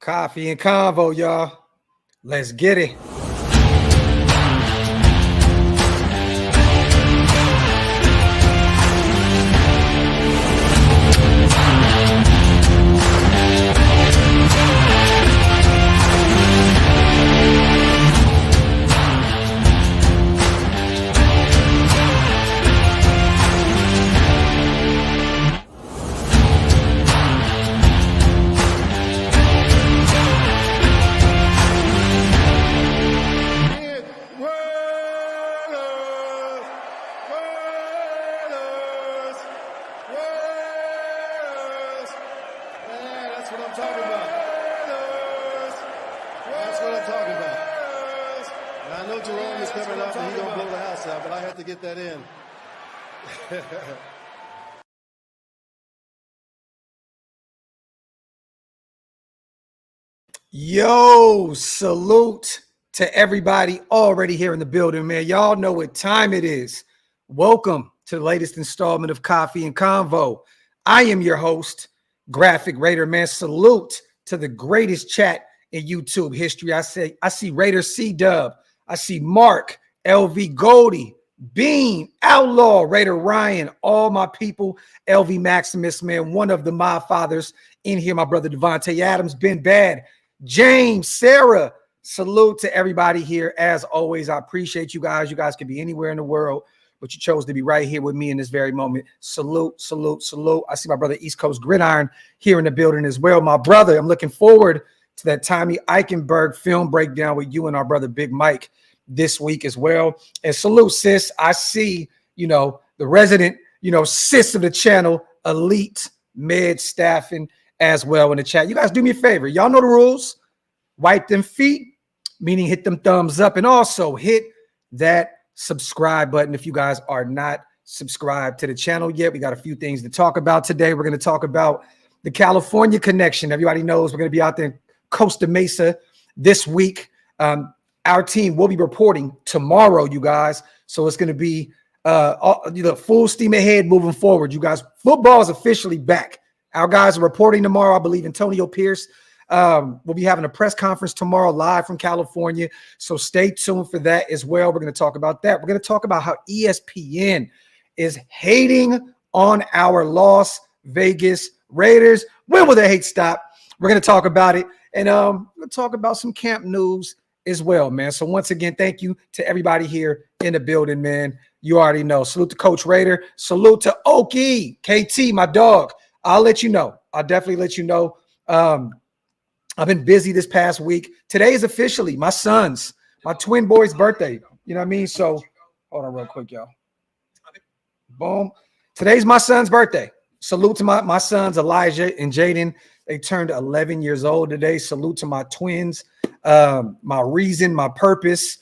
Coffee and convo, y'all. Let's get it. Yo, salute to everybody already here in the building, man. Y'all know what time it is. Welcome to the latest installment of Coffee and Convo. I am your host, Graphk Raider, man. Salute to the greatest chat in YouTube history. I see Raider C-Dub. I see Mark, LV Goldie, Bean, Outlaw, Raider Ryan, all my people, LV Maximus, man, one of the my fathers in here, my brother Devontae Adams, been bad. James, Sarah, salute to everybody here. As always, I appreciate you guys. You guys could be anywhere in the world, but you chose to be right here with me in this very moment. Salute, salute, salute. I see my brother East Coast Gridiron here in the building as well. My brother, I'm looking forward to that Tommy Eichenberg film breakdown with you and our brother Big Mike this week as well. And salute, sis. I see, the resident, sis of the channel, Elite Med Staffing as well in the chat. You guys do me a favor. Y'all know the rules. Wipe them feet, meaning hit them thumbs up, and also hit that subscribe button if you guys are not subscribed to the channel yet. We got a few things to talk about today. We're going to talk about the California connection. Everybody knows we're going to be out there in Costa Mesa this week. Our team will be reporting tomorrow, you guys. So it's going to be full steam ahead moving forward, you guys. Football is officially back. Our guys are reporting tomorrow. I believe Antonio Pierce will be having a press conference tomorrow live from California. So stay tuned for that as well. We're going to talk about that. We're going to talk about how ESPN is hating on our Las Vegas Raiders. When will the hate stop? We're going to talk about it. And we'll talk about some camp news as well, man. So once again, thank you to everybody here in the building, man. You already know. Salute to Coach Raider. Salute to Okie, KT, my dog. I'll let you know. I'll definitely let you know. I've been busy this past week. Today is officially my twin boy's birthday. You know what I mean? So hold on real quick, y'all. Boom. Today's my son's birthday. Salute to my sons, Elijah and Jaden. They turned 11 years old today. Salute to my twins, my reason, my purpose,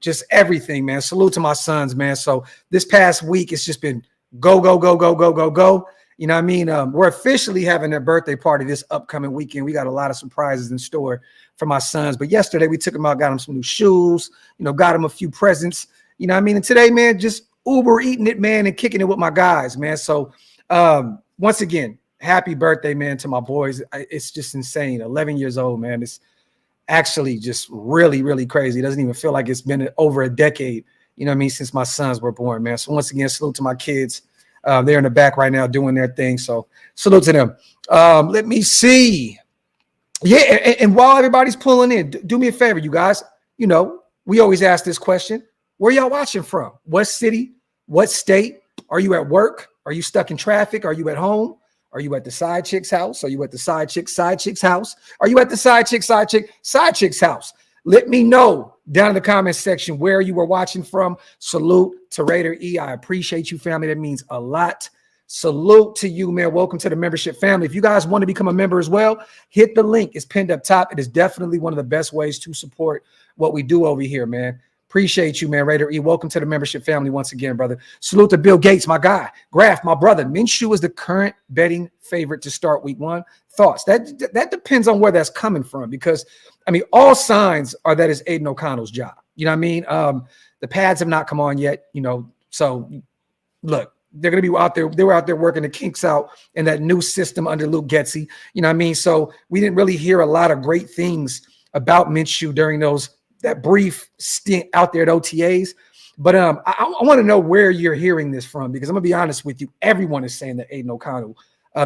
just everything, man. Salute to my sons, man. So this past week, it's just been go, go, go, go, go, go, go. You know what I mean? We're officially having their birthday party this upcoming weekend. We got a lot of surprises in store for my sons. But yesterday we took them out, got them some new shoes, got them a few presents. You know what I mean? And today, man, just Uber eating it, man, and kicking it with my guys, man. So once again, happy birthday, man, to my boys. It's just insane. 11 years old, man. It's actually just really, really crazy. It doesn't even feel like it's been over a decade, since my sons were born, man. So once again, salute to my kids. They're in the back right now doing their thing. So salute to them. Let me see. Yeah, and while everybody's pulling in, do me a favor, you guys. We always ask this question. Where y'all watching from? What city? What state? Are you at work? Are you stuck in traffic? Are you at home? Are you at the side chick's house? Are you at the side chick's house? Are you at the side chick's house? Let me know down in the comment section where you were watching from. Salute to Raider E. I appreciate you, family. That means a lot. Salute to you, man. Welcome to the membership family. If you guys want to become a member as well, hit the link. It's pinned up top. It is definitely one of the best ways to support what we do over here, man. Appreciate you, man. Raider E, welcome to the membership family once again, brother. Salute to Bill Gates, my guy. Graphk, my brother. Minshew is the current betting favorite to start week one. Thoughts? That depends on where that's coming from because, all signs are that it's Aiden O'Connell's job. You know what I mean? The pads have not come on yet, so look, they're going to be out there. They were out there working the kinks out in that new system under Luke Getsy. You know what I mean? So we didn't really hear a lot of great things about Minshew during that brief stint out there at OTAs. But I want to know where you're hearing this from, because I'm going to be honest with you. Everyone is saying that Aiden O'Connell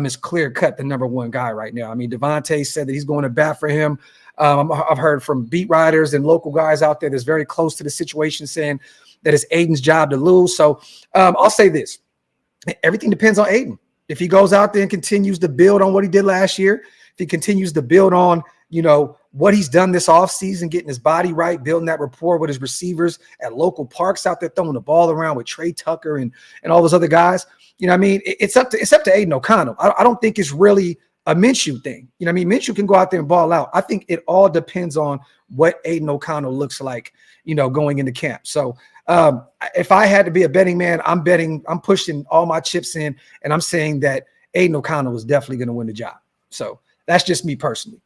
is clear-cut the number one guy right now. I mean, Devontae said that he's going to bat for him. I've heard from beat writers and local guys out there that's very close to the situation saying that it's Aiden's job to lose. So I'll say this. Everything depends on Aiden. If he goes out there and continues to build on what he did last year, if he continues to build on, what he's done this offseason, getting his body right, building that rapport with his receivers at local parks out there, throwing the ball around with Trey Tucker and all those other guys. You know what I mean? It's up to Aiden O'Connell. I don't think it's really a Minshew thing. You know what I mean? Minshew can go out there and ball out. I think it all depends on what Aiden O'Connell looks like, going into camp. So if I had to be a betting man, I'm pushing all my chips in, and I'm saying that Aiden O'Connell is definitely going to win the job. So that's just me personally.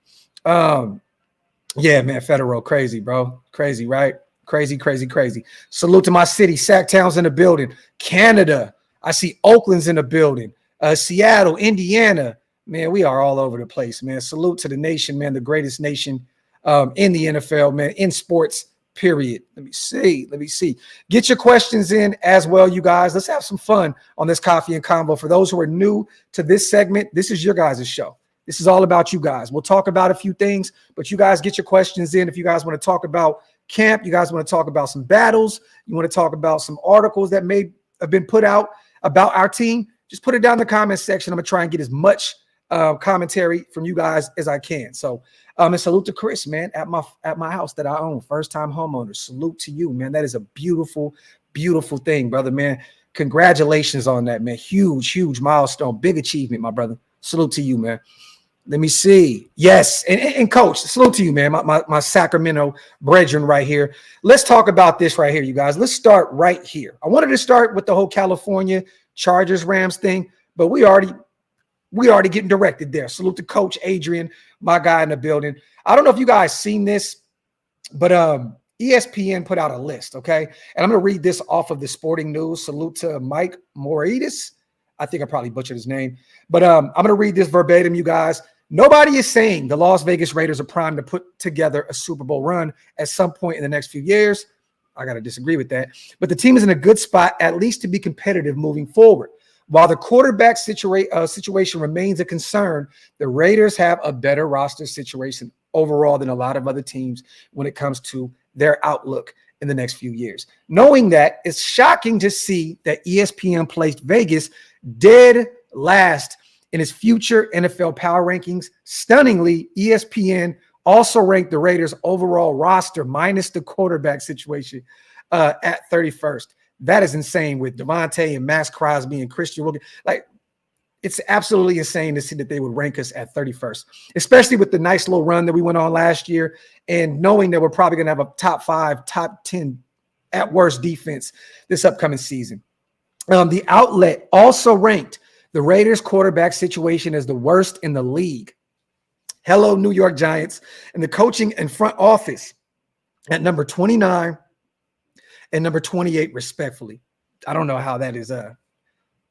Yeah, man, Federal, crazy, bro. Crazy, right? Crazy. Salute to my city. Sacktown's in the building. Canada. I see Oakland's in the building. Seattle, Indiana. Man, we are all over the place, man. Salute to the nation, man, the greatest nation in the NFL, man, in sports, period. Let me see. Get your questions in as well, you guys. Let's have some fun on this Coffee and Convo. For those who are new to this segment, this is your guys' show. This is all about you guys. We'll talk about a few things, but you guys get your questions in. If you guys want to talk about camp, you guys want to talk about some battles, you want to talk about some articles that may have been put out about our team, just put it down in the comment section. I'm going to try and get as much commentary from you guys as I can. So and salute to Chris, man, at my house that I own, first-time homeowner. Salute to you, man. That is a beautiful, beautiful thing, brother, man. Congratulations on that, man. Huge milestone, big achievement, my brother. Salute to you, man. Let me see. Yes. And coach, salute to you, man. My Sacramento brethren right here. Let's talk about this right here, you guys. Let's start right here. I wanted to start with the whole California Chargers Rams thing, but we already getting directed there. Salute to Coach Adrian, my guy in the building. I don't know if you guys seen this, but ESPN put out a list, okay? And I'm going to read this off of the Sporting News. Salute to Mike Moridis. I think I probably butchered his name, but I'm going to read this verbatim, you guys. Nobody is saying the Las Vegas Raiders are primed to put together a Super Bowl run at some point in the next few years. I got to disagree with that. But the team is in a good spot, at least to be competitive moving forward. While the quarterback situation remains a concern, the Raiders have a better roster situation overall than a lot of other teams when it comes to their outlook in the next few years. Knowing that, it's shocking to see that ESPN placed Vegas dead last in its future NFL power rankings. Stunningly, ESPN also ranked the Raiders' overall roster minus the quarterback situation at 31st. That is insane with Devontae and Max Crosby and Christian Wilkins. Like, it's absolutely insane to see that they would rank us at 31st, especially with the nice little run that we went on last year and knowing that we're probably going to have a top 5, top 10 at worst defense this upcoming season. The outlet also ranked the Raiders quarterback situation as the worst in the league. Hello, New York Giants, and the coaching and front office at number 29 and number 28, respectfully. I don't know how that is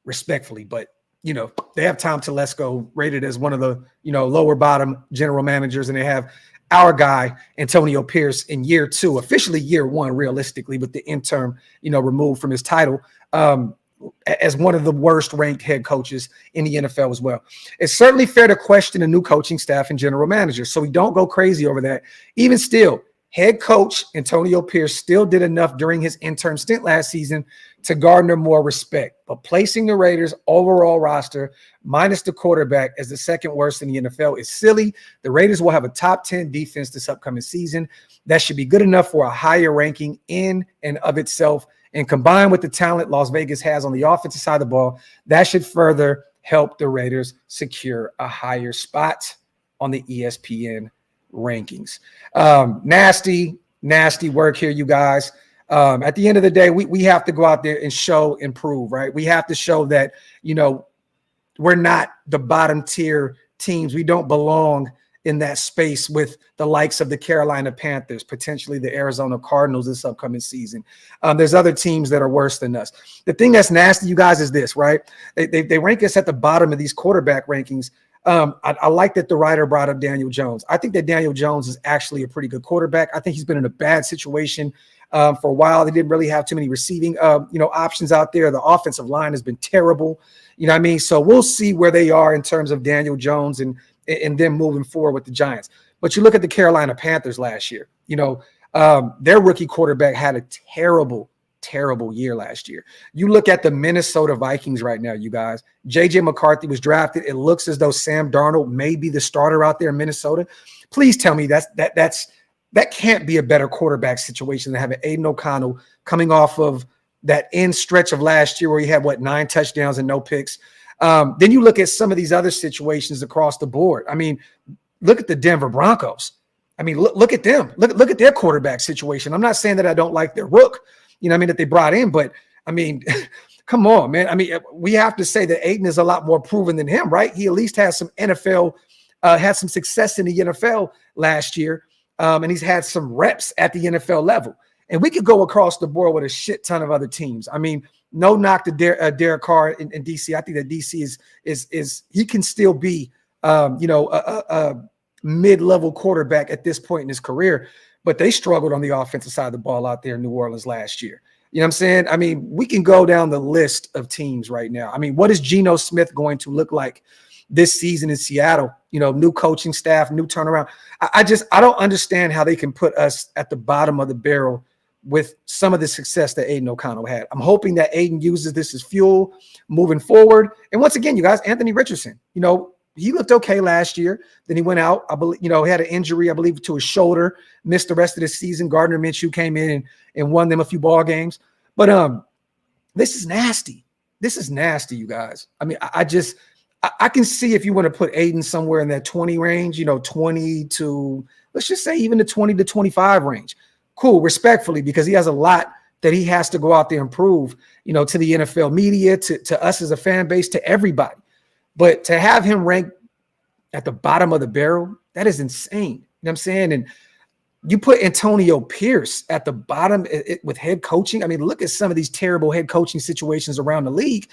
respectfully, but they have Tom Telesco rated as one of the, lower bottom general managers, and they have our guy, Antonio Pierce, in year 2, officially year 1, realistically, with the interim, removed from his title, as one of the worst ranked head coaches in the NFL as well. It's certainly fair to question the new coaching staff and general manager, so we don't go crazy over that. Even still, head coach Antonio Pierce still did enough during his interim stint last season to garner more respect. But placing the Raiders' overall roster minus the quarterback as the second worst in the NFL is silly. The Raiders will have a top 10 defense this upcoming season. That should be good enough for a higher ranking in and of itself. And combined with the talent Las Vegas has on the offensive side of the ball, that should further help the Raiders secure a higher spot on the ESPN rankings. Nasty work here, you guys. At the end of the day, we have to go out there and show and prove, right? We have to show that, we're not the bottom tier teams. We don't belong in that space with the likes of the Carolina Panthers, potentially the Arizona Cardinals this upcoming season. There's other teams that are worse than us. The thing that's nasty, you guys, is this, right? They rank us at the bottom of these quarterback rankings. I like that the writer brought up Daniel Jones. I think that Daniel Jones is actually a pretty good quarterback. I think he's been in a bad situation for a while. They didn't really have too many receiving, options out there. The offensive line has been terrible. You know what I mean? So we'll see where they are in terms of Daniel Jones and them moving forward with the Giants. But you look at the Carolina Panthers last year, their rookie quarterback had a terrible year last year. You look at the Minnesota Vikings right now, you guys. J.J. McCarthy was drafted. It looks as though Sam Darnold may be the starter out there in Minnesota. Please tell me that can't be a better quarterback situation than having Aiden O'Connell coming off of that end stretch of last year where he had, 9 touchdowns and no picks. Then you look at some of these other situations across the board. I mean, look at the Denver Broncos. I mean, look at them. Look at their quarterback situation. I'm not saying that I don't like their rook, that they brought in, but I mean, come on, man. I mean, we have to say that Aiden is a lot more proven than him, right? He at least has some NFL, had some success in the NFL last year, and he's had some reps at the NFL level. And we could go across the board with a shit ton of other teams. I mean, no knock to Derek Carr in DC. I think that DC is he can still be a mid-level quarterback at this point in his career, but they struggled on the offensive side of the ball out there in New Orleans last year. You know what I'm saying? I mean, we can go down the list of teams right now. I mean, what is Geno Smith going to look like this season in Seattle? New coaching staff, new turnaround. I don't understand how they can put us at the bottom of the barrel with some of the success that Aiden O'Connell had. I'm hoping that Aiden uses this as fuel moving forward. And once again, you guys, Anthony Richardson, he looked okay last year. Then he went out. I believe, he had an injury, I believe, to his shoulder, missed the rest of the season. Gardner Minshew came in and won them a few ball games. But this is nasty. This is nasty, you guys. I mean, I can see if you want to put Aiden somewhere in that 20 range, 20 to, let's just say even the 20 to 25 range. Cool, respectfully, because he has a lot that he has to go out there and prove, to the NFL media, to us as a fan base, to everybody. But to have him ranked at the bottom of the barrel, that is insane. You know what I'm saying? And you put Antonio Pierce at the bottom with head coaching. I mean, look at some of these terrible head coaching situations around the league.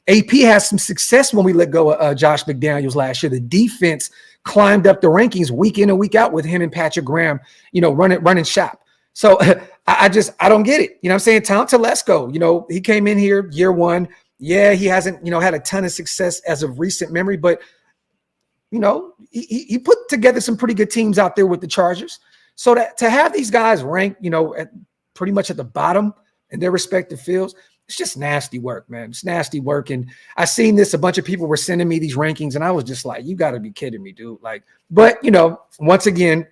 AP has some success when we let go of Josh McDaniels last year. The defense climbed up the rankings week in and week out with him and Patrick Graham, running shop. So I don't get it. You know what I'm saying? Tom Telesco, he came in here year one. Yeah, he hasn't, had a ton of success as of recent memory, but, he put together some pretty good teams out there with the Chargers. So that to have these guys ranked, at pretty much at the bottom in their respective fields, it's just nasty work, man. It's nasty work. And I seen this, a bunch of people were sending me these rankings and I was just like, you got to be kidding me, dude. Like, but, once again,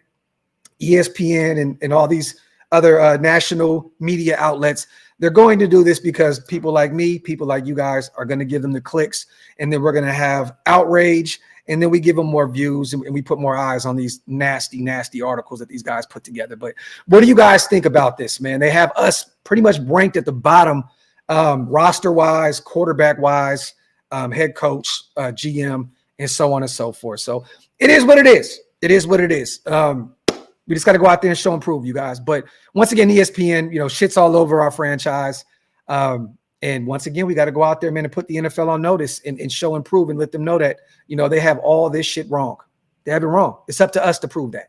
ESPN and all these other national media outlets, they're going to do this because people like me, people like you guys are going to give them the clicks, and then we're going to have outrage, and then we give them more views and we put more eyes on these nasty, nasty articles that these guys put together. But what do you guys think about this, man? They have us pretty much ranked at the bottom, roster-wise, quarterback-wise, head coach, GM, and so on and so forth. So it is what it is. It is what it is. We just got to go out there and show and prove, you guys. But once again, ESPN, shit's all over our franchise. And once again, we got to go out there, man, and put the NFL on notice and show and prove and let them know that, they have all this shit wrong. They have it wrong. It's up to us to prove that.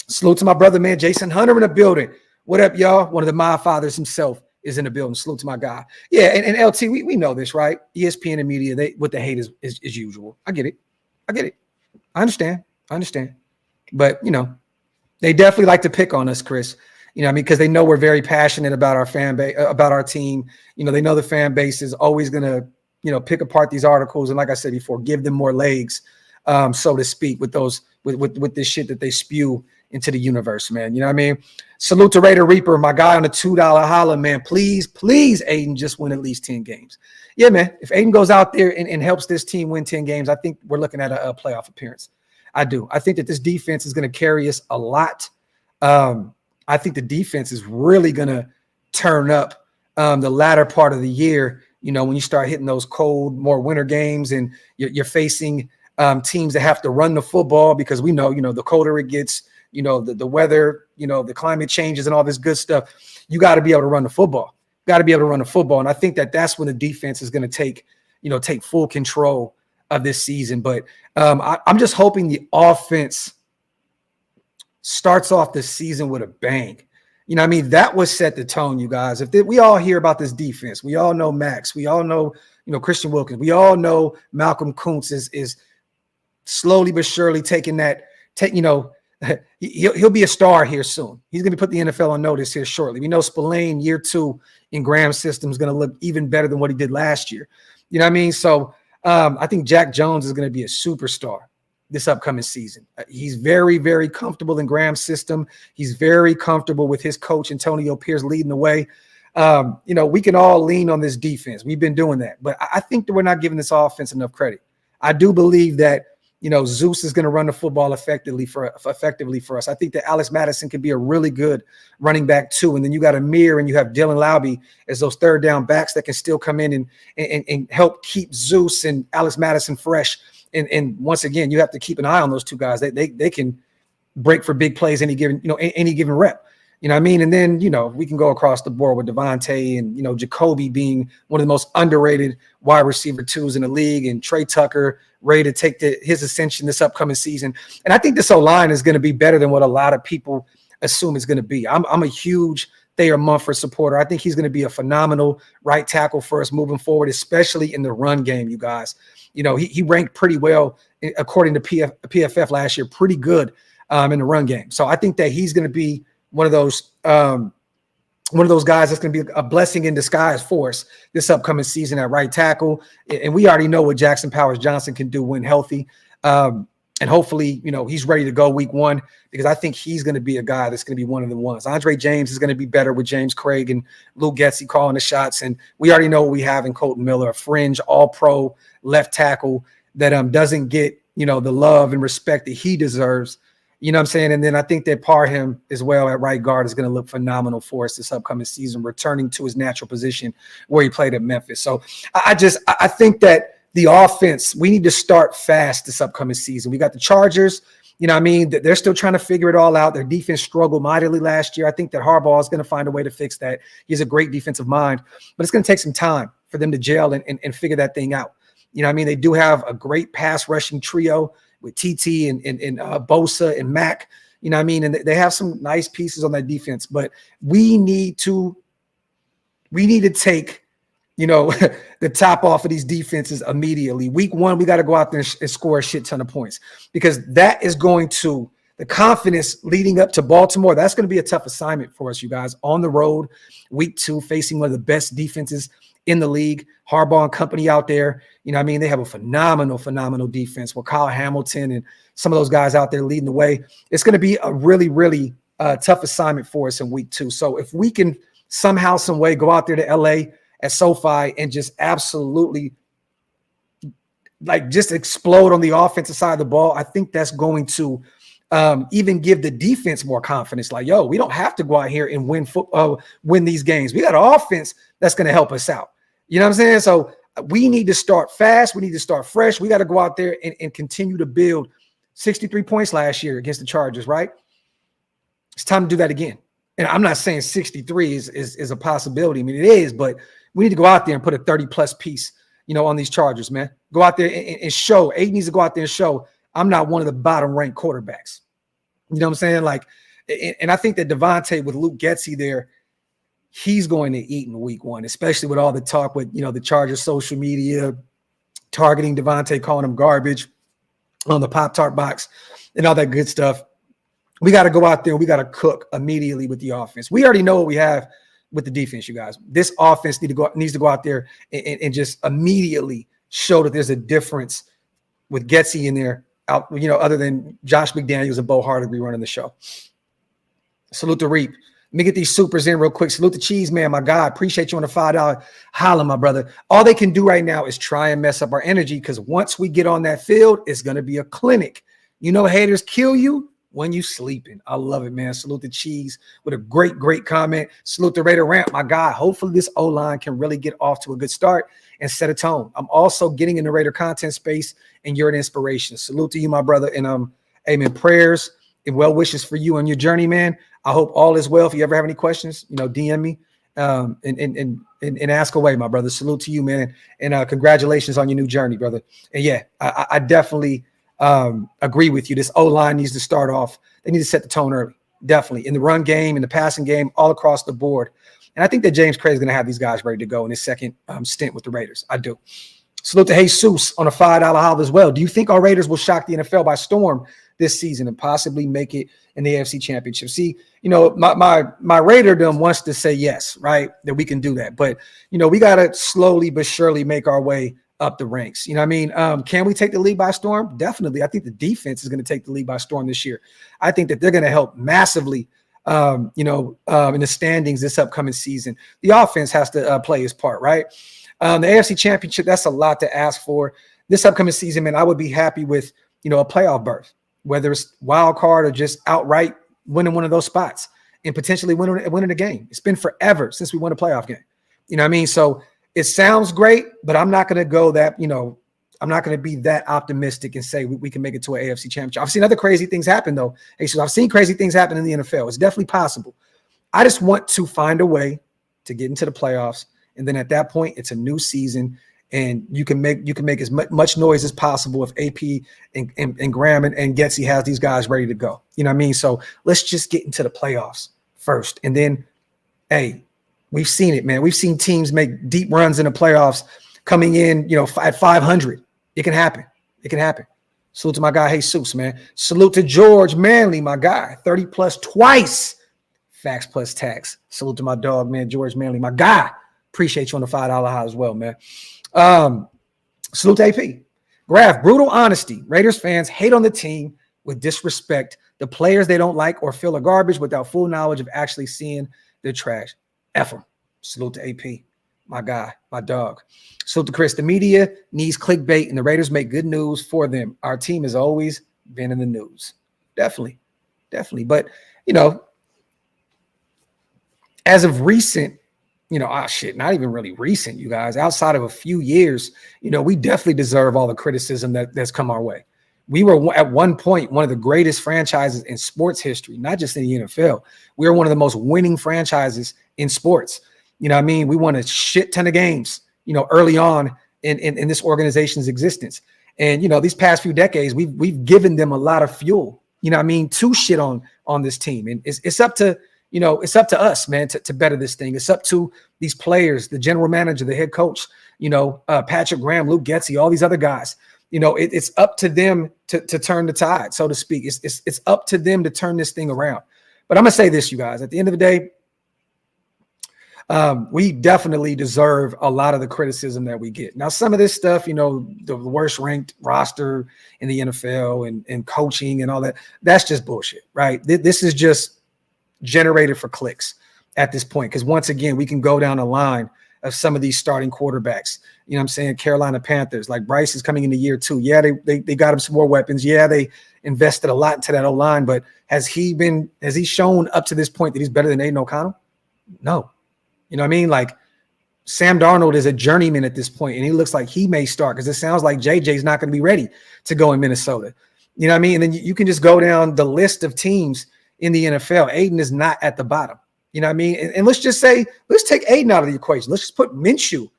Salute to my brother, man, Jason Hunter in the building. What up, y'all? One of the My Fathers himself is in the building. Salute to my guy. Yeah, and LT, we know this, right? ESPN and media, what they hate is usual. I get it. I understand. But, they definitely like to pick on us, Chris. Because they know we're very passionate about our fan base, about our team. They know the fan base is always going to, pick apart these articles. And like I said before, give them more legs, so to speak, with this shit that they spew into the universe, man. You know what I mean? Salute to Raider Reaper, my guy on the $2 holla, man. Please, Aiden, just win at least 10 games. Yeah, man. If Aiden goes out there and helps this team win 10 games, I think we're looking at a playoff appearance. I do. I think that this defense is going to carry us a lot. I think the defense is really going to turn up the latter part of the year, when you start hitting those cold, more winter games and you're facing teams that have to run the football because we know, the colder it gets, the weather, the climate changes and all this good stuff. You got to be able to run the football. Got to be able to run the football. And I think that's when the defense is going to take full control of this season. But I'm just hoping the offense starts off the season with a bang. That would set the tone, you guys. We all hear about this defense, we all know Max, we all know, Christian Wilkins, we all know Malcolm Kuntz is slowly but surely taking that, he'll be a star here soon. He's going to put the NFL on notice here shortly. We know Spillane year 2 in Graham's system is going to look even better than what he did last year. So I think Jack Jones is going to be a superstar this upcoming season. He's very, very comfortable in Graham's system. He's very comfortable with his coach, Antonio Pierce, leading the way. We can all lean on this defense. We've been doing that. But I think that we're not giving this offense enough credit. I do believe that, Zeus is going to run the football effectively for us. I think that Alex Madison can be a really good running back too. And then you got Amir and you have Dylan Laube as those third down backs that can still come in and help keep Zeus and Alex Madison fresh. And once again, you have to keep an eye on those two guys. They can break for big plays any given rep. And then, we can go across the board with Devontae and, Jacoby being one of the most underrated wide receiver 2s in the league, and Trey Tucker ready to take his ascension this upcoming season. And I think this O-line is going to be better than what a lot of people assume it's going to be. I'm a huge Thayer Mumford supporter. I think he's going to be a phenomenal right tackle for us moving forward, especially in the run game, you guys. He ranked pretty well according to PFF last year, pretty good in the run game. So I think that he's going to be one of those guys that's going to be a blessing in disguise for us this upcoming season at right tackle. And we already know what Jackson Powers Johnson can do when healthy. And hopefully, he's ready to go week 1, because I think he's going to be a guy that's going to be one of the ones. Andre James is going to be better with James Craig and Luke Getsy calling the shots. And we already know what we have in Colton Miller, a fringe all-pro left tackle that doesn't get, the love and respect that he deserves. You know what I'm saying? And then I think that Parham as well at right guard is going to look phenomenal for us this upcoming season, returning to his natural position where he played at Memphis. So I think that the offense, we need to start fast this upcoming season. We got the Chargers, they're still trying to figure it all out. Their defense struggled mightily last year. I think that Harbaugh is going to find a way to fix that. He has a great defensive mind, but it's going to take some time for them to gel and figure that thing out. They do have a great pass rushing trio with TT and Bosa and Mac, and they have some nice pieces on that defense, but we need to take, the top off of these defenses immediately. Week 1, we got to go out there and score a shit ton of points, because that is going to, the confidence leading up to Baltimore, that's going to be a tough assignment for us, you guys, on the road, week 2, facing one of the best defenses in the league. Harbaugh and company out there, they have a phenomenal defense with Kyle Hamilton and some of those guys out there leading the way. It's going to be a really, really tough assignment for us in week 2. So if we can somehow, some way go out there to LA at SoFi and just absolutely just explode on the offensive side of the ball, I think that's going to even give the defense more confidence. Like, we don't have to go out here and win these games. We got an offense that's going to help us out. You know what I'm saying? So we need to start fast. We need to start fresh. We got to go out there and continue to build. 63 points last year against the Chargers, right? It's time to do that again. And I'm not saying 63 is a possibility. I mean, it is, but we need to go out there and put a 30-plus piece, on these Chargers, man. Go out there and show. Aiden needs to go out there and show I'm not one of the bottom-ranked quarterbacks. You know what I'm saying? And I think that Devontae with Luke Getsy there, he's going to eat in week 1, especially with all the talk with, the Chargers social media, targeting Devontae, calling him garbage on the Pop-Tart box and all that good stuff. We got to go out there and we got to cook immediately with the offense. We already know what we have with the defense, you guys. This offense needs to go out there and just immediately show that there's a difference with Getsy in there, other than Josh McDaniels and Bo Hartley running the show. Salute the Reap. Let me get these supers in real quick. Salute the Cheese Man, my guy. Appreciate you on the $5. Holla, my brother. All they can do right now is try and mess up our energy, because once we get on that field, it's going to be a clinic. Haters kill you. when you sleeping. I love it, man. Salute the Cheese with a great comment. Salute the Raider Ramp, my guy. Hopefully this O-line can really get off to a good start and set a tone. I'm also getting in the Raider content space, and you're an inspiration. Salute to you, my brother. And amen. Prayers and well wishes for you on your journey, man. I hope all is well. If you ever have any questions, DM me and ask away, my brother. Salute to you, man. And congratulations on your new journey, brother. And yeah, I definitely agree with you. This O-line needs to start off. They need to set the tone early, definitely, in the run game, in the passing game, all across the board. And I think that James Craig is going to have these guys ready to go in his second stint with the Raiders. I do. Salute to Jesus on a $5 holler as well. Do you think our Raiders will shock the NFL by storm this season and possibly make it in the AFC Championship? See, my Raiderdom wants to say yes, right, that we can do that. But, we got to slowly but surely make our way up the ranks. You know what I mean? Can we take the league by storm? Definitely. I think the defense is going to take the league by storm this year. I think that they're going to help massively, in the standings this upcoming season. The offense has to play its part, right? The AFC Championship, that's a lot to ask for. This upcoming season, man, I would be happy with, a playoff berth, whether it's wild card or just outright winning one of those spots and potentially winning a game. It's been forever since we won a playoff game. You know what I mean? So it sounds great, but I'm not going to go that, I'm not going to be that optimistic and say we can make it to an AFC Championship. I've seen other crazy things happen, though. Hey, so I've seen crazy things happen in the NFL. It's definitely possible. I just want to find a way to get into the playoffs. And then at that point, it's a new season, and you can make as much noise as possible if AP and Graham and Getsy has these guys ready to go. You know what I mean? So let's just get into the playoffs first. And then, hey, we've seen it, man. We've seen teams make deep runs in the playoffs coming in, at 500. It can happen. It can happen. Salute to my guy, Jesus, man. Salute to George Manley, my guy. 30 plus twice. Facts plus tax. Salute to my dog, man, George Manley, my guy. Appreciate you on the $5 high as well, man. Salute to AP. Graphk, brutal honesty. Raiders fans hate on the team with disrespect. The players they don't like or feel are garbage without full knowledge of actually seeing their trash. F them. Salute to AP, my guy, my dog. Salute to Chris. The media needs clickbait, and the Raiders make good news for them. Our team has always been in the news. Definitely. But, as of recent, not even really recent, you guys, outside of a few years, we definitely deserve all the criticism that's come our way. We were at one point one of the greatest franchises in sports history, not just in the NFL. We were one of the most winning franchises in sports. You know what I mean? We won a shit ton of games, early on in this organization's existence. And, these past few decades, we've given them a lot of fuel, to shit on this team. And it's up to, it's up to us, man, to better this thing. It's up to these players, the general manager, the head coach, Patrick Graham, Luke Getsy, all these other guys. It's up to them to turn the tide, so to speak. It's up to them to turn this thing around. But I'm going to say this, you guys. At the end of the day, we definitely deserve a lot of the criticism that we get. Now, some of this stuff, the worst ranked roster in the NFL and coaching and all that, that's just bullshit, right? This is just generated for clicks at this point. Because once again, we can go down the line of some of these starting quarterbacks. You know what I'm saying? Carolina Panthers, like Bryce is coming into year 2. Yeah, they got him some more weapons. Yeah, they invested a lot into that O-line, but has he shown up to this point that he's better than Aiden O'Connell? No. You know what I mean? Like Sam Darnold is a journeyman at this point, and he looks like he may start because it sounds like JJ's not going to be ready to go in Minnesota. You know what I mean? And then you can just go down the list of teams in the NFL. Aiden is not at the bottom. You know what I mean? And let's just say, let's take Aiden out of the equation. Let's just put Minshew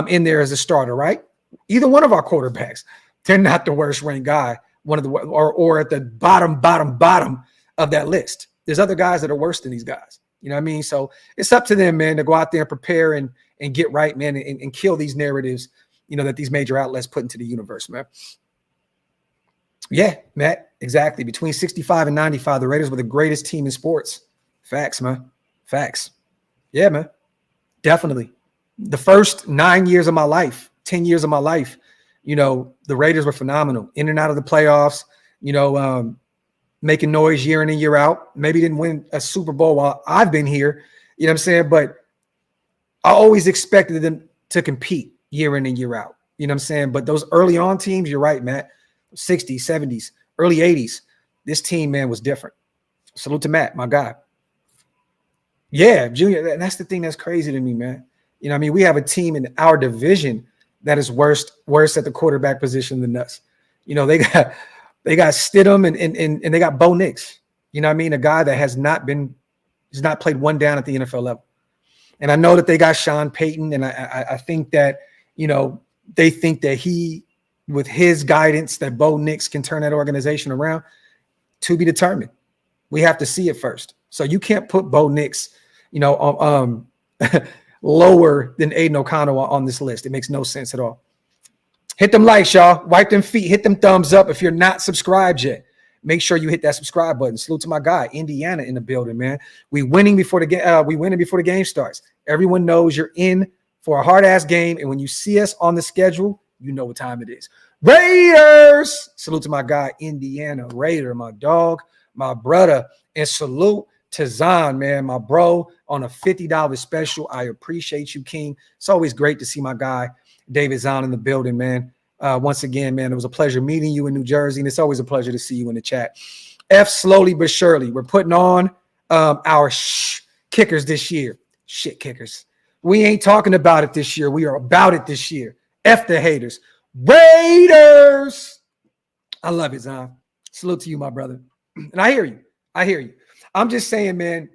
in there as a starter, right? Either one of our quarterbacks, they're not the worst ranked guy, or at the bottom of that list. There's other guys that are worse than these guys. You know what I mean? So it's up to them, man, to go out there and prepare and get right, man, and kill these narratives, that these major outlets put into the universe, man. Yeah, Matt, exactly. Between 65 and 95, the Raiders were the greatest team in sports. Facts, man. Facts. Yeah, man. Definitely. The first 9 years of my life, 10 years of my life, the Raiders were phenomenal. In and out of the playoffs, making noise year in and year out. Maybe didn't win a Super Bowl while I've been here. You know what I'm saying? But I always expected them to compete year in and year out. You know what I'm saying? But those early on teams, you're right, Matt, 60s, 70s, early 80s, this team, man, was different. Salute to Matt, my guy. Yeah, Junior, that's the thing that's crazy to me, man. You know what I mean? We have a team in our division that is worse at the quarterback position than us. You know, they got Stidham and they got Bo Nix. You know what I mean? A guy that has not played one down at the NFL level. And I know that they got Sean Payton, and I think that, you know, they think that he, with his guidance, that Bo Nix can turn that organization around. To be determined. We have to see it first. So you can't put Bo Nix, you know, lower than Aiden O'Connell on this list. It makes no sense at all. Hit them likes, y'all. Wipe them feet. Hit them thumbs up. If you're not subscribed yet, make sure you hit that subscribe button. Salute to my guy, Indiana, in the building, man. We winning before the game starts. Everyone knows you're in for a hard-ass game, and when you see us on the schedule, you know what time it is. Raiders! Salute to my guy, Indiana Raider, my dog, my brother, and salute to Zahn, man, my bro, on a $50 special. I appreciate you, King. It's always great to see my guy, David Zahn, in the building, man. Once again, man, it was a pleasure meeting you in New Jersey, and it's always a pleasure to see you in the chat. F slowly but surely. We're putting on our kickers this year. Shit kickers. We ain't talking about it this year. We are about it this year. F the haters. Raiders. I love it, Zahn. Salute to you, my brother. And I hear you. I'm just saying, man,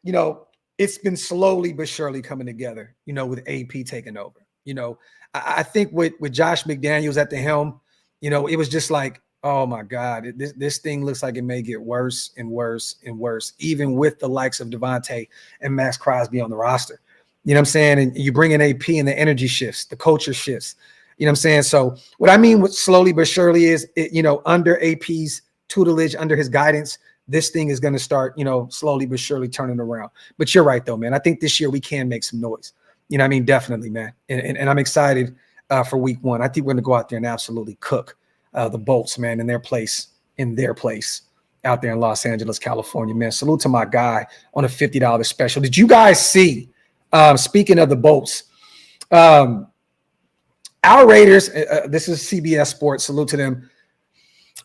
you know, it's been slowly but surely coming together, you know, with AP taking over. You know, I think with Josh McDaniels at the helm, you know, it was just like, oh, my God, this thing looks like it may get worse and worse and worse, even with the likes of Devontae and Max Crosby on the roster. You know what I'm saying? And you bring in AP and the energy shifts, the culture shifts. You know what I'm saying? So what I mean with slowly but surely is, you know, under AP's tutelage, under his guidance, this thing is going to start, you know, slowly but surely turning around. But you're right, though, man. I think this year we can make some noise. You know what I mean? Definitely, man. And I'm excited for week one. I think we're going to go out there and absolutely cook the Bolts, man, in their place out there in Los Angeles, California, man. Salute to my guy on a $50 special. Did you guys see, speaking of the Bolts, our Raiders, this is CBS Sports, salute to them.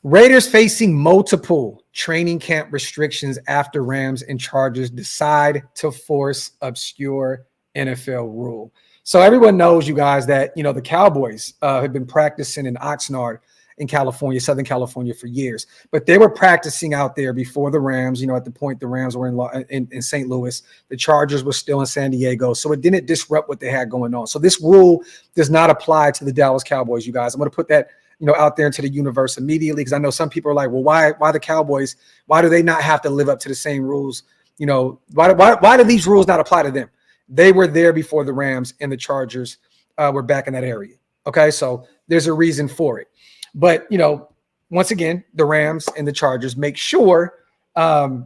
Raiders facing multiple training camp restrictions after Rams and Chargers decide to force obscure NFL rule. So everyone knows, you guys, that, you know, the Cowboys have been practicing in Oxnard in California, Southern California, for years. But they were practicing out there before the Rams. You know, at the point the Rams were in St. Louis, the Chargers were still in San Diego. So it didn't disrupt what they had going on. So this rule does not apply to the Dallas Cowboys, you guys. I'm going to put that, you know, out there into the universe immediately, because I know some people are like, well, why the Cowboys? Why do they not have to live up to the same rules? You know, why do these rules not apply to them? They were there before the Rams and the Chargers were back in that area. Okay, so there's a reason for it. But, you know, once again, the Rams and the Chargers make sure that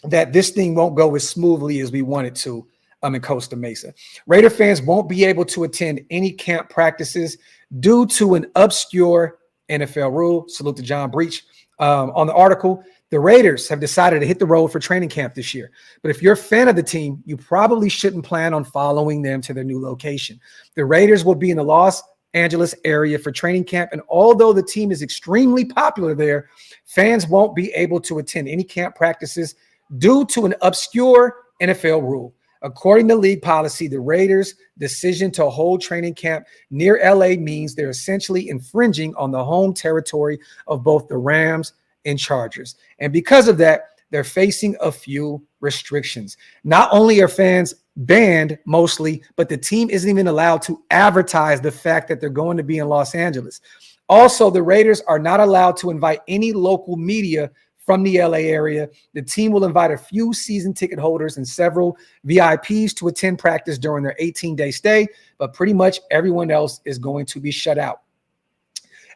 this thing won't go as smoothly as we want it to in Costa Mesa. Raider fans won't be able to attend any camp practices due to an obscure NFL rule. Salute to John Breach. On the article, the Raiders have decided to hit the road for training camp this year. But if you're a fan of the team, you probably shouldn't plan on following them to their new location. The Raiders will be in the Los Angeles area for training camp, and although the team is extremely popular there, fans won't be able to attend any camp practices due to an obscure NFL rule. According to league policy, the Raiders' decision to hold training camp near LA means they're essentially infringing on the home territory of both the Rams and Chargers. And because of that, they're facing a few restrictions. Not only are fans banned mostly, but the team isn't even allowed to advertise the fact that they're going to be in Los Angeles. Also, the Raiders are not allowed to invite any local media from the LA area. The team will invite a few season ticket holders and several VIPs to attend practice during their 18-day stay, but pretty much everyone else is going to be shut out.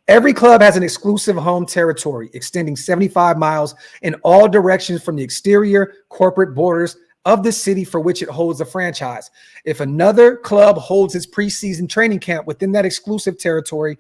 Every club has an exclusive home territory extending 75 miles in all directions from the exterior corporate borders of the city for which it holds a franchise. If another club holds its preseason training camp within that exclusive territory,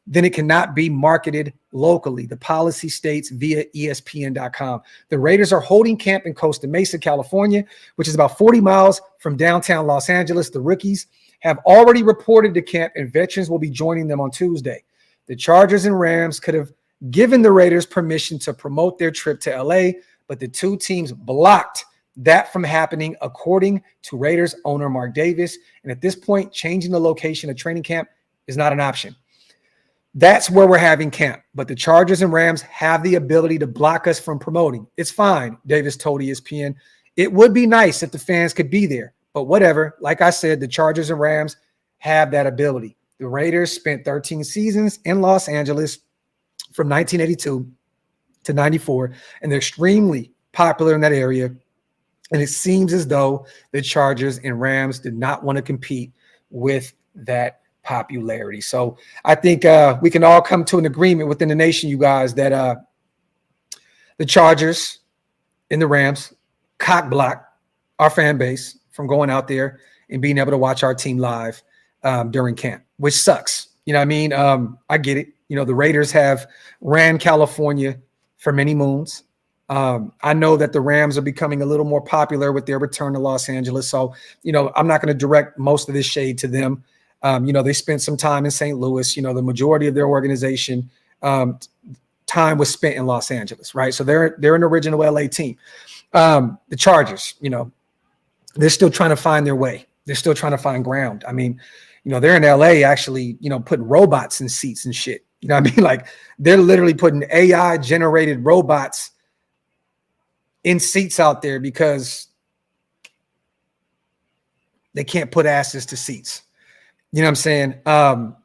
then it cannot be marketed locally. The policy states via ESPN.com. The Raiders are holding camp in Costa Mesa, California, which is about 40 miles from downtown Los Angeles. The rookies have already reported to camp, and veterans will be joining them on Tuesday. The Chargers and Rams could have given the Raiders permission to promote their trip to LA, but the two teams blocked that from happening, according to Raiders owner Mark Davis. And at this point, changing the location of training camp is not an option. That's where we're having camp. But the Chargers and Rams have the ability to block us from promoting. It's fine, Davis told ESPN. It would be nice if the fans could be there, but whatever. Like I said, the Chargers and Rams have that ability. The Raiders spent 13 seasons in Los Angeles from 1982 to 94, and they're extremely popular in that area. And it seems as though the Chargers and Rams did not want to compete with that popularity. So I think we can all come to an agreement within the nation, you guys, that the Chargers and the Rams cock block our fan base from going out there and being able to watch our team live during camp, which sucks. You know what I mean? I get it. You know, the Raiders have ran California for many moons. I know that the Rams are becoming a little more popular with their return to Los Angeles. So, you know, I'm not going to direct most of this shade to them. You know, they spent some time in St. Louis. You know, the majority of their organization time was spent in Los Angeles, right? So they're an original LA team. The Chargers, you know, they're still trying to find their way. They're still trying to find ground. I mean, you know, they're in LA actually, you know, putting robots in seats and shit. You know what I mean? Like they're literally putting AI generated robots in seats out there because they can't put asses to seats. You know what I'm saying?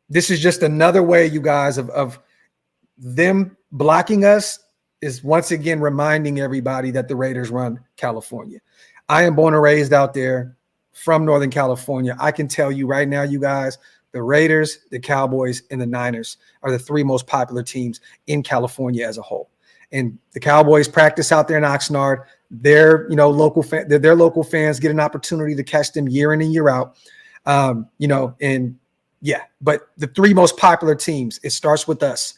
This is just another way, you guys, of them blocking us is once again reminding everybody that the Raiders run California. I am born and raised out there from Northern California. I can tell you right now, you guys, the Raiders, the Cowboys, and the Niners are the three most popular teams in California as a whole. And the Cowboys practice out there in Oxnard. Their, you know, their local fans get an opportunity to catch them year in and year out. You know, and yeah, but the three most popular teams, it starts with us.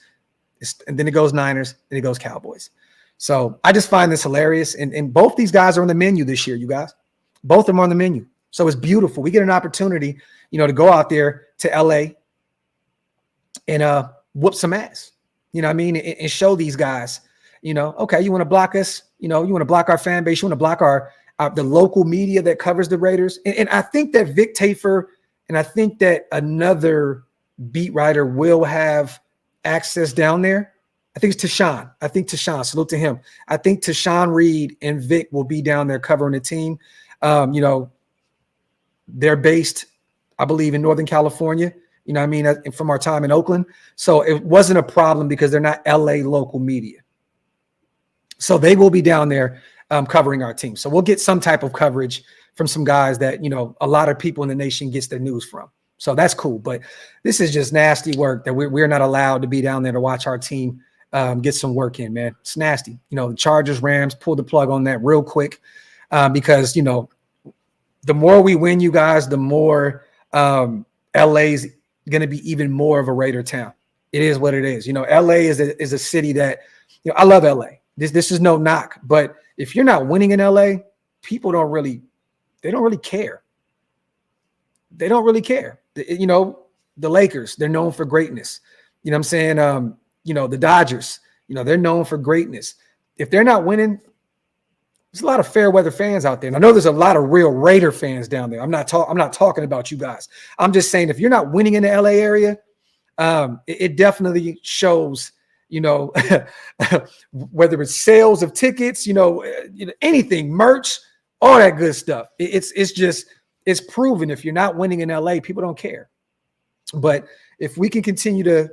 And then it goes Niners, and it goes Cowboys. So I just find this hilarious. And both these guys are on the menu this year, you guys. Both of them are on the menu. So it's beautiful. We get an opportunity, you know, to go out there to LA and whoop some ass. You know what I mean? And show these guys, you know, okay, you want to block us, you know, you want to block our fan base, you want to block our the local media that covers the Raiders. And I think that Vic Tafur and I think that another beat writer will have access down there. I think it's Tashawn. I think Tashawn, salute to him. I think Tashawn Reed and Vic will be down there covering the team. You know, they're based, I believe, in Northern California, you know what I mean, from our time in Oakland. So it wasn't a problem because they're not LA local media. So they will be down there covering our team. So we'll get some type of coverage from some guys that, you know, a lot of people in the nation gets their news from. So that's cool. But this is just nasty work that we're not allowed to be down there to watch our team get some work in, man. It's nasty. You know, the Chargers, Rams, pull the plug on that real quick because, you know, the more we win, you guys, the more LA's going to be even more of a Raider town. It is what it is. You know, LA is a city that, you know, I love LA. This is no knock, but if you're not winning in LA, people don't really care. They don't really care. You know, the Lakers, they're known for greatness. You know what I'm saying? You know, the Dodgers, you know, they're known for greatness. If they're not winning, there's a lot of fair weather fans out there. And I know there's a lot of real Raider fans down there. I'm not talking about you guys. I'm just saying if you're not winning in the LA area, it definitely shows, you know, whether it's sales of tickets, you know, anything, merch, all that good stuff. It's proven if you're not winning in LA, people don't care. But if we can continue to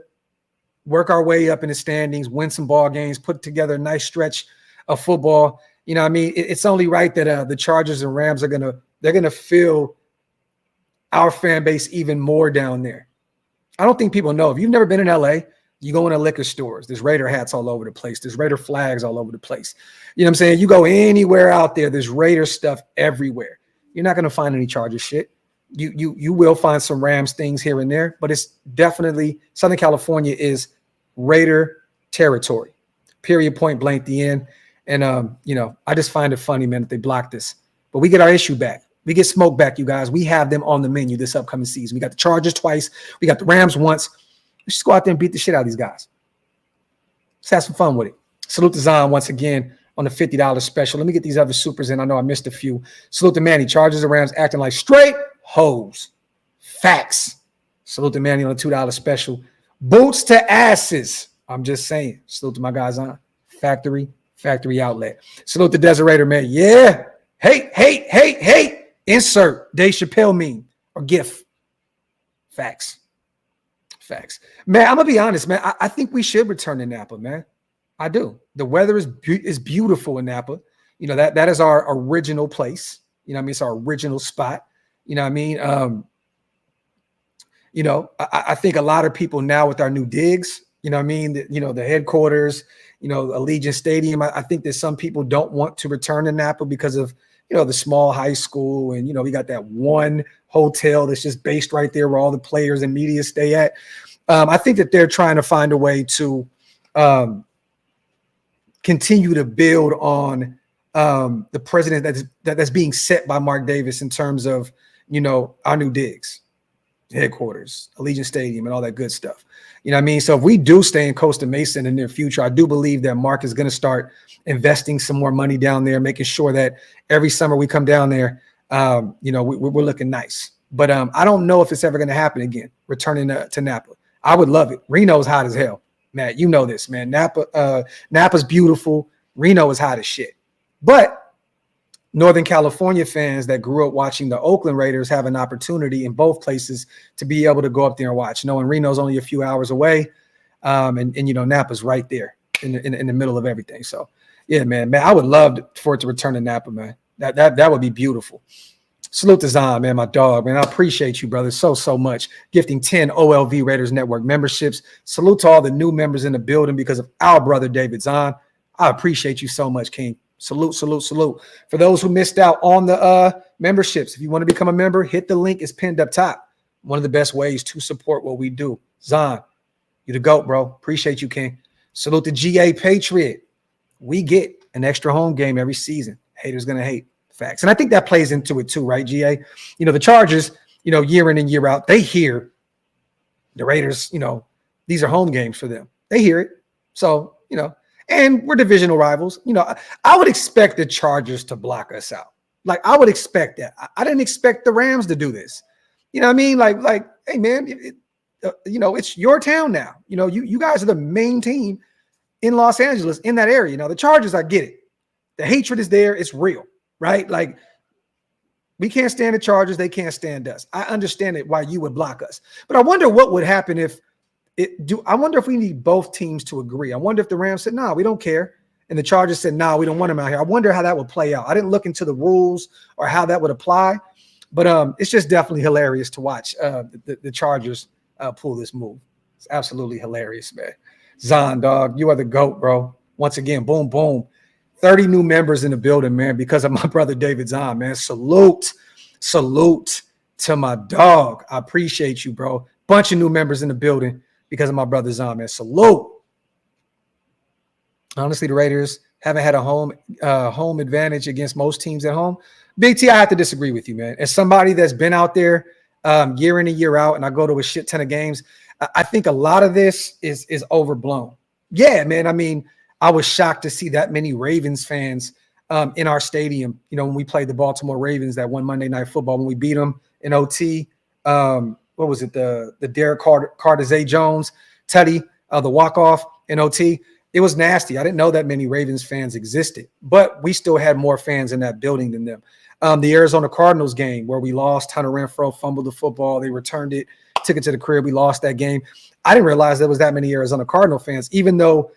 work our way up in the standings, win some ball games, put together a nice stretch of football, you know what I mean? It's only right that the Chargers and Rams they're gonna feel our fan base even more down there. I don't think people know. If you've never been in LA, you go into liquor stores, there's Raider hats all over the place. There's Raider flags all over the place. You know what I'm saying? You go anywhere out there, there's Raider stuff everywhere. You're not going to find any Chargers shit. You will find some Rams things here and there, but it's definitely Southern California is Raider territory. Period, point blank, the end. And you know, I just find it funny, man, that they blocked this. But we get our issue back. We get smoke back, you guys. We have them on the menu this upcoming season. We got the Chargers twice. We got the Rams once. Let's just go out there and beat the shit out of these guys. Let's have some fun with it. Salute to Zion once again on the $50 special. Let me get these other supers in. I know I missed a few. Salute to Manny. Chargers and Rams acting like straight hoes. Facts. Salute to Manny on the $2 special. Boots to asses. I'm just saying. Salute to my guys on Factory Outlet. Salute to Desiree, man. Yeah. Hey. Insert Dave Chappelle meme or GIF. Facts. Man, I'm going to be honest, man. I think we should return to Napa, man. I do. The weather is beautiful in Napa. You know, that is our original place. You know what I mean? It's our original spot. You know what I mean? You know, I think a lot of people now with our new digs, you know what I mean? The headquarters, Allegiant Stadium. I think that some people don't want to return to Napa because of, the small high school. And, we got that one hotel that's just based right there where all the players and media stay at. I think that they're trying to find a way to continue to build on the president that's being set by Mark Davis in terms of, our new digs, headquarters, Allegiant Stadium, and all that good stuff. You know what I mean? So if we do stay in Costa Mesa in the near future, I do believe that Mark is going to start investing some more money down there, making sure that every summer we come down there, we're looking nice. But I don't know if it's ever going to happen again, returning to Napa. I would love it. Reno's hot as hell. Matt, you know this, man. Napa's beautiful. Reno is hot as shit. But Northern California fans that grew up watching the Oakland Raiders have an opportunity in both places to be able to go up there and watch. Knowing Reno's only a few hours away, and Napa's right there in the middle of everything. So, yeah, man, I would love for it to return to Napa, man. That would be beautiful. Salute to Zion, man, my dog, man. I appreciate you, brother, so much. Gifting 10 OLV Raiders Network memberships. Salute to all the new members in the building because of our brother, David Zion. I appreciate you so much, King. Salute. For those who missed out on the memberships, if you want to become a member, hit the link. It's pinned up top. One of the best ways to support what we do. Zion, you the GOAT, bro. Appreciate you, King. Salute to GA Patriot. We get an extra home game every season. Haters going to hate. Facts. And I think that plays into it too, right, GA? The Chargers, year in and year out, they hear the Raiders, these are home games for them. They hear it. So, and we're divisional rivals. I would expect the Chargers to block us out. Like, I would expect that. I didn't expect the Rams to do this. You know what I mean? Like, hey, man, it's your town now. You guys are the main team in Los Angeles, in that area. The Chargers, I get it. The hatred is there. It's real, right? Like, we can't stand the Chargers. They can't stand us. I understand it why you would block us. But I wonder what would happen I wonder if we need both teams to agree. I wonder if the Rams said, "No, we don't care," and the Chargers said, "No, we don't want them out here." I wonder how that would play out. I didn't look into the rules or how that would apply, but it's just definitely hilarious to watch the Chargers pull this move. It's absolutely hilarious, man. Zon, dog, you are the GOAT, bro. Once again, boom, boom. 30 new members in the building, man, because of my brother David Zon, man. Salute to my dog. I appreciate you, bro. Bunch of new members in the building because of my brother Zon, man. Salute. Honestly, the Raiders haven't had a home advantage against most teams at home. Big T, I have to disagree with you, man. As somebody that's been out there year in and year out, and I go to a shit ton of games, I think a lot of this is overblown. Yeah, man. I mean, I was shocked to see that many Ravens fans in our stadium. When we played the Baltimore Ravens that one Monday Night Football, when we beat them in OT. What was it? The Derek Carter Zay Jones, Teddy, the walk-off in OT. It was nasty. I didn't know that many Ravens fans existed, but we still had more fans in that building than them. The Arizona Cardinals game where we lost, Hunter Renfrow fumbled the football. They returned it, took it to the crib. We lost that game. I didn't realize there was that many Arizona Cardinal fans, even though,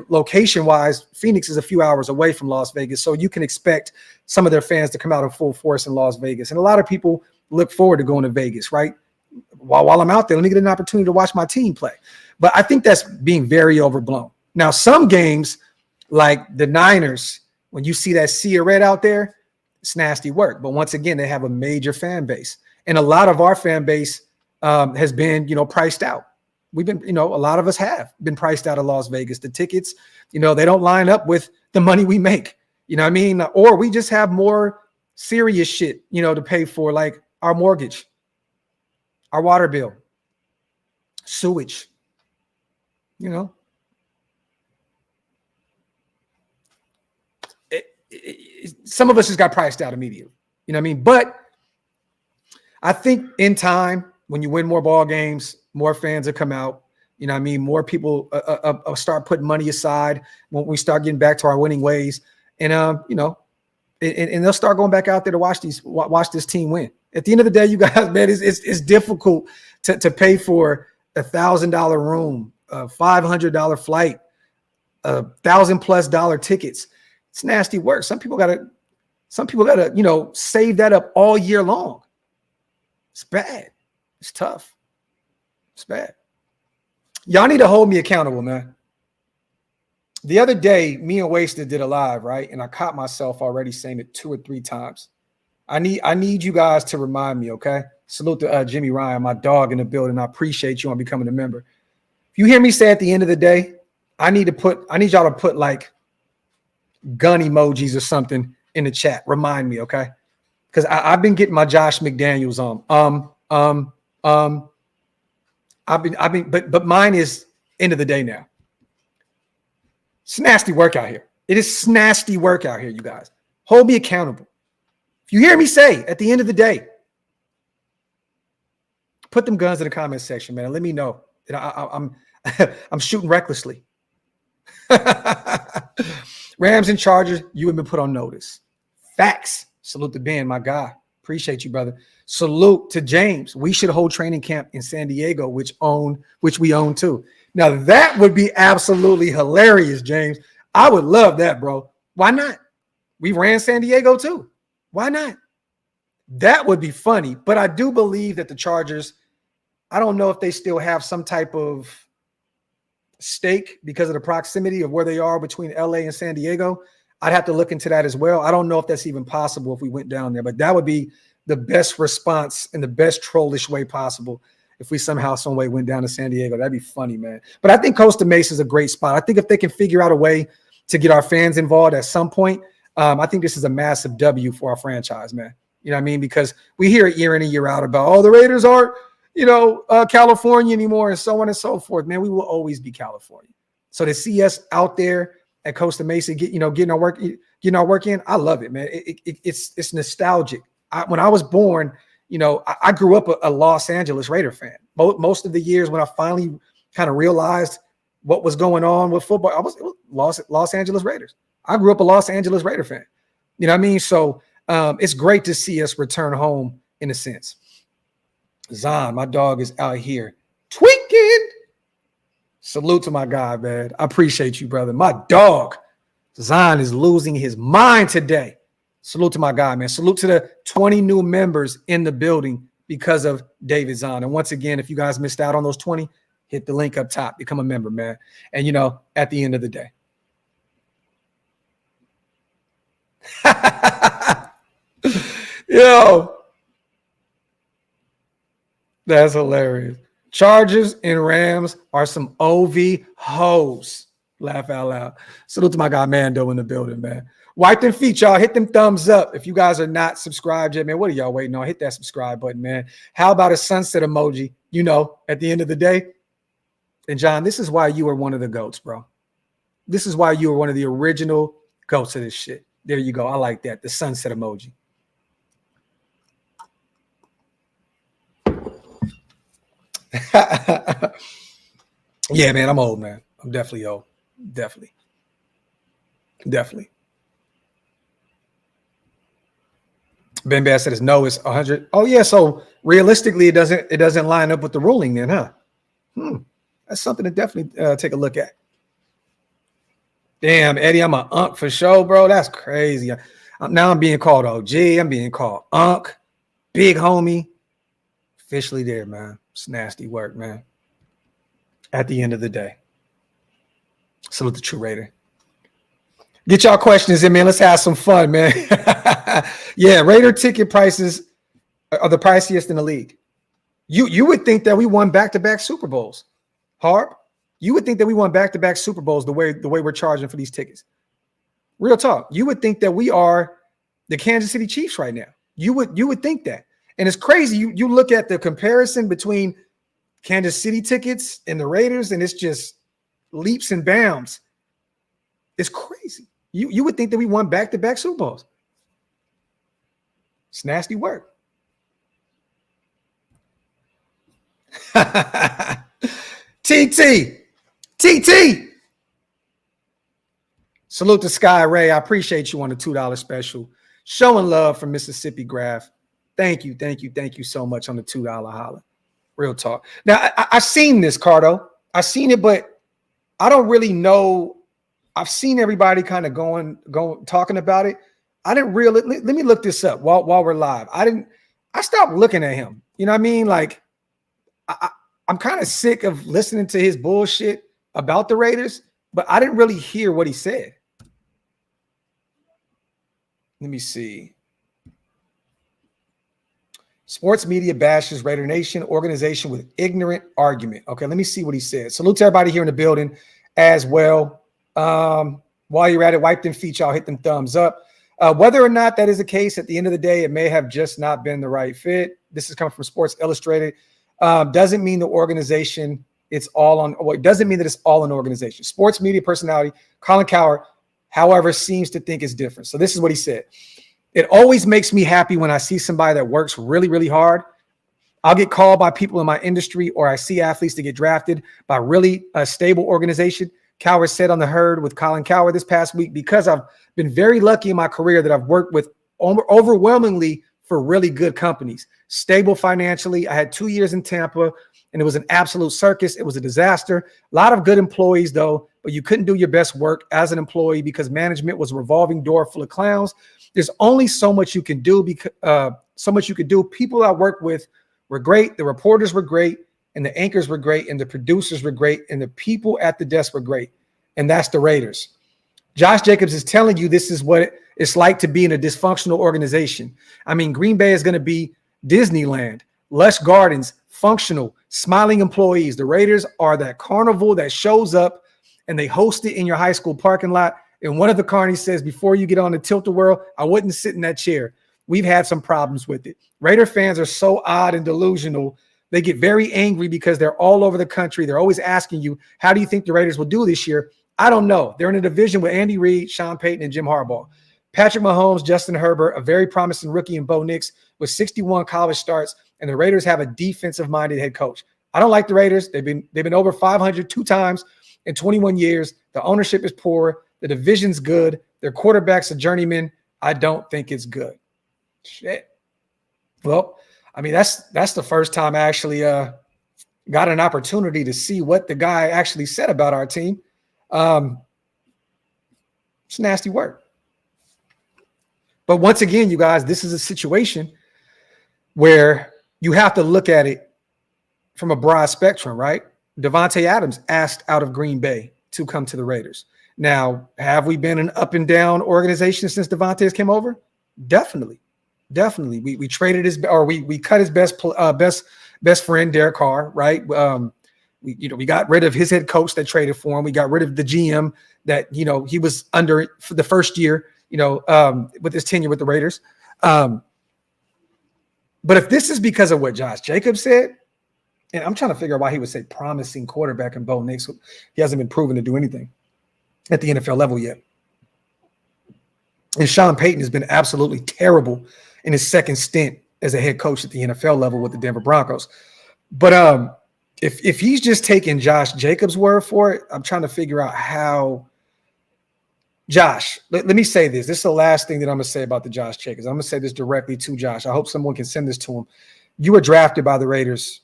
location-wise, Phoenix is a few hours away from Las Vegas. So you can expect some of their fans to come out in full force in Las Vegas. And a lot of people look forward to going to Vegas, right? While I'm out there, let me get an opportunity to watch my team play. But I think that's being very overblown. Now, some games like the Niners, when you see that sea of red out there, it's nasty work. But once again, they have a major fan base. And a lot of our fan base has been, priced out. We've been, a lot of us have been priced out of Las Vegas. The tickets, they don't line up with the money we make. You know what I mean? Or we just have more serious shit, to pay for, like our mortgage, our water bill, sewage, some of us just got priced out immediately. You know what I mean? But I think in time, when you win more ball games, more fans will come out. You know what I mean? More people start putting money aside when we start getting back to our winning ways. And, you know, and they'll start going back out there to watch this team win. At the end of the day, you guys, man, it's difficult to pay for $1,000 room, a $500 flight, $1,000+ tickets. It's nasty work. Some people gotta, you know, save that up all year long. It's bad. It's tough. It's bad. Y'all need to hold me accountable, man. The other day, me and Wasted did a live, right? And I caught myself already saying it 2 or 3 times. I need you guys to remind me, okay? Salute to Jimmy Ryan, my dog in the building. I appreciate you on becoming a member. If you hear me say at the end of the day, I need y'all to put like gun emojis or something in the chat. Remind me, okay? Because I've been getting my Josh McDaniels on. But mine is end of the day now. It's nasty work out here. It is nasty work out here, you guys. Hold me accountable. If you hear me say at the end of the day, put them guns in the comment section, man, and let me know that I'm shooting recklessly. Rams and Chargers, you have been put on notice. Facts. Salute to Ben, my guy. Appreciate you, brother. Salute to James. We should hold training camp in San Diego, which we own too. Now that would be absolutely hilarious, James. I would love that, bro. Why not? We ran San Diego too. Why not? That would be funny. But I do believe that the Chargers, I don't know if they still have some type of stake because of the proximity of where they are between LA and San Diego. I'd have to look into that as well. I don't know if that's even possible if we went down there, but that would be the best response in the best trollish way possible if we somehow, some way went down to San Diego. That'd be funny, man. But I think Costa Mesa is a great spot. I think if they can figure out a way to get our fans involved at some point, I think this is a massive W for our franchise, man. You know what I mean? Because we hear it year in and year out about, oh, the Raiders aren't, you know, California anymore and so on and so forth. Man, we will always be California. So to see us out there at Costa Mesa, getting our work in, I love it, man. It's nostalgic. When I was born, you know, I grew up a Los Angeles Raider fan. Most of the years when I finally kind of realized what was going on with football, it was Los Angeles Raiders. I grew up a Los Angeles Raider fan. You know what I mean? So it's great to see us return home in a sense. Zahn, my dog, is out here tweaking. Salute to my guy, man. I appreciate you, brother. My dog, Zahn, is losing his mind today. Salute to my guy, man. Salute to the 20 new members in the building because of David Zahn. And once again, if you guys missed out on those 20, hit the link up top. Become a member, man. And, you know, at the end of the day. Yo, that's hilarious. Chargers and Rams are some OV hoes. Laugh out loud. Salute to my guy Mando in the building, man. Wipe them feet, y'all. Hit them thumbs up. If you guys are not subscribed yet, man, what are y'all waiting on? Hit that subscribe button, man. How about a sunset emoji? You know, at the end of the day. And John, this is why you are one of the GOATs, bro. This is why you are one of the original GOATs of this shit. There you go. I like that. The sunset emoji. Yeah, man, I'm old, man. I'm definitely old. Definitely. Ben Bass said no, it's 100. Oh, yeah. So realistically, it doesn't line up with the ruling then, huh? That's something to definitely take a look at. Damn, Eddie, I'm an unk for sure, bro. That's crazy. Now I'm being called OG. I'm being called unk, big homie. Officially there, man. It's nasty work, man. At the end of the day. Salute the True Raider. Get y'all questions in, man. Let's have some fun, man. Yeah, Raider ticket prices are the priciest in the league. You would think that we won back-to-back Super Bowls. Harp, you would think that we won back-to-back Super Bowls the way we're charging for these tickets. Real talk. You would think that we are the Kansas City Chiefs right now. You would think that. And it's crazy. You look at the comparison between Kansas City tickets and the Raiders, and it's just leaps and bounds. It's crazy. You would think that we won back-to-back Super Bowls. It's nasty work. TT. Salute to Sky Ray. I appreciate you on the $2 special. Showing love from Mississippi Graphk. Thank you so much on the $2 holla. Real talk. Now, I seen this, Cardo. I seen it, but I don't really know. I've seen everybody kind of going talking about it. I didn't really let me look this up while we're live. I stopped looking at him. You know what I mean? Like I'm kind of sick of listening to his bullshit about the Raiders, but I didn't really hear what he said. Let me see. Sports media bashes Raider Nation organization with ignorant argument. Okay, let me see what he said. Salute to everybody here in the building as well. While you're at it, wipe them feet, y'all hit them thumbs up. Whether or not that is the case, at the end of the day, it may have just not been the right fit. This is coming from Sports Illustrated. Doesn't mean the organization it's all on. Well, it doesn't mean that it's all an organization. Sports media personality Colin Cowherd, however, seems to think it's different. So this is what he said. It always makes me happy when I see somebody that works really, really hard. I'll get called by people in my industry, or I see athletes that get drafted by really a stable organization. Cowherd said on The Herd with Colin Cowherd this past week, because I've been very lucky in my career that I've worked with overwhelmingly for really good companies, stable financially. I had 2 years in Tampa, and it was an absolute circus. It was a disaster. A lot of good employees, though, but you couldn't do your best work as an employee because management was a revolving door full of clowns. There's only so much you can do. People I worked with were great. The reporters were great, and the anchors were great, and the producers were great, and the people at the desk were great. And that's the Raiders. Josh Jacobs is telling you this is what it's like to be in a dysfunctional organization. I mean, Green Bay is going to be Disneyland, lush gardens, functional, smiling employees. The Raiders are that carnival that shows up and they host it in your high school parking lot. And one of the carnies says, before you get on the tilt-a-whirl, I wouldn't sit in that chair. We've had some problems with it. Raider fans are so odd and delusional. They get very angry because they're all over the country. They're always asking you, how do you think the Raiders will do this year? I don't know. They're in a division with Andy Reid, Sean Payton, and Jim Harbaugh. Patrick Mahomes, Justin Herbert, a very promising rookie, and Bo Nix with 61 college starts, and the Raiders have a defensive-minded head coach. I don't like the Raiders. They've been over 500 2 times in 21 years. The ownership is poor. The division's good. Their quarterback's a journeyman. I don't think it's good. Shit. Well, I mean, that's the first time I actually got an opportunity to see what the guy actually said about our team. It's nasty work. But once again, you guys, this is a situation where you have to look at it from a broad spectrum, right? Devontae Adams asked out of Green Bay to come to the Raiders. Now, have we been an up and down organization since Devontae came over? Definitely. We traded we cut his best friend, Derek Carr, right? We got rid of his head coach that traded for him. We got rid of the GM that, he was under for the first year, with his tenure with the Raiders. But if this is because of what Josh Jacobs said, and I'm trying to figure out why he would say promising quarterback and Bo Nix, he hasn't been proven to do anything at the NFL level yet. And Sean Payton has been absolutely terrible in his second stint as a head coach at the NFL level with the Denver Broncos. But if he's just taking Josh Jacobs' word for it, I'm trying to figure out how. Josh, let me say this. This is the last thing that I'm going to say about the Josh Jacobs. I'm going to say this directly to Josh. I hope someone can send this to him. You were drafted by the Raiders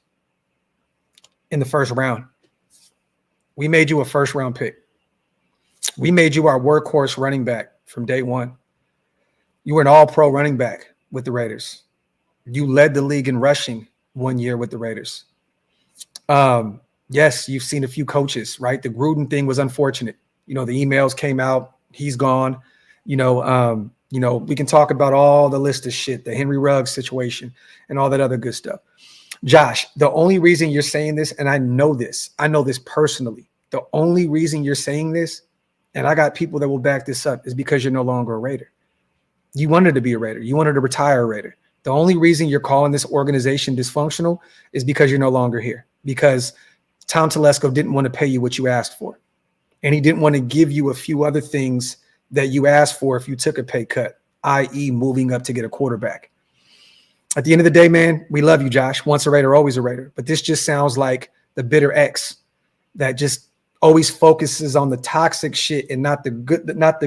in the first round. We made you a first-round pick. We made you our workhorse running back from day one. You were an all-pro running back with the Raiders. You led the league in rushing 1 year with the Raiders. Yes, you've seen a few coaches, right? The Gruden thing was unfortunate. The emails came out. He's gone. We can talk about all the list of shit, the Henry Ruggs situation and all that other good stuff. Josh, the only reason you're saying this, and I know this personally, the only reason you're saying this, and I got people that will back this up, is because you're no longer a Raider. You wanted to be a Raider. You wanted to retire a Raider. The only reason you're calling this organization dysfunctional is because you're no longer here, because Tom Telesco didn't want to pay you what you asked for. And he didn't want to give you a few other things that you asked for if you took a pay cut, i.e. moving up to get a quarterback. At the end of the day, man, we love you, Josh. Once a Raider, always a Raider. But this just sounds like the bitter ex that just always focuses on the toxic shit and not the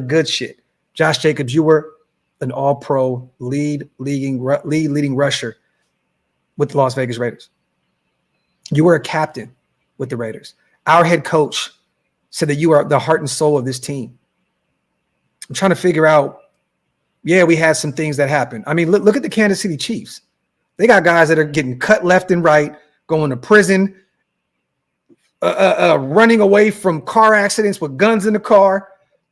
good shit. Josh Jacobs, you were an all-pro leading rusher with the Las Vegas Raiders. You were a captain with the Raiders. Our head coach said that you are the heart and soul of this team. I'm trying to figure out, yeah, we had some things that happened. I mean, look at the Kansas City Chiefs. They got guys that are getting cut left and right, going to prison, running away from car accidents with guns in the car,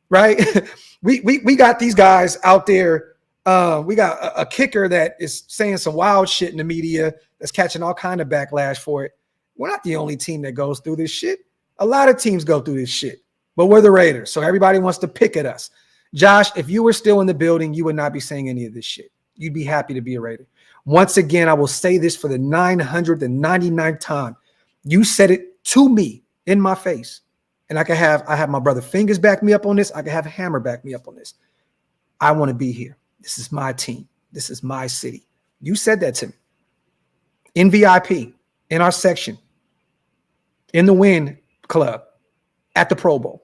right? we got these guys out there. We got a kicker that is saying some wild shit in the media that's catching all kind of backlash for it. We're not the only team that goes through this shit. A lot of teams go through this shit, but we're the Raiders, so everybody wants to pick at us. Josh, if you were still in the building, you would not be saying any of this shit. You'd be happy to be a Raider. Once again, I will say this for the 999th time. You said it to me in my face, and I have my brother Fingers back me up on this. I can have Hammer back me up on this. I want to be here. This is my team. This is my city. You said that to me in VIP, in our section, in the Win Club, at the Pro Bowl.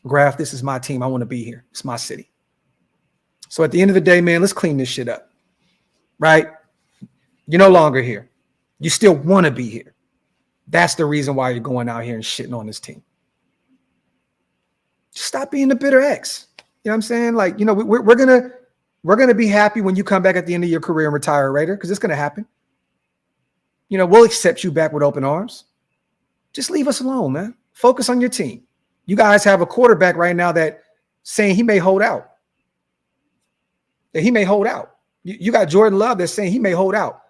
Graphk, this is my team. I want to be here. It's my city. So at the end of the day, man, let's clean this shit up, right? You're no longer here. You still want to be here. That's the reason why you're going out here and shitting on this team. Just stop being the bitter ex. You know what I'm saying? Like, you know, we're gonna be happy when you come back at the end of your career and retire a Raider, because it's gonna happen. You know, we'll accept you back with open arms. Just leave us alone, man. Focus on your team. You guys have a quarterback right now that saying he may hold out. That he may hold out. You got Jordan Love that's saying he may hold out.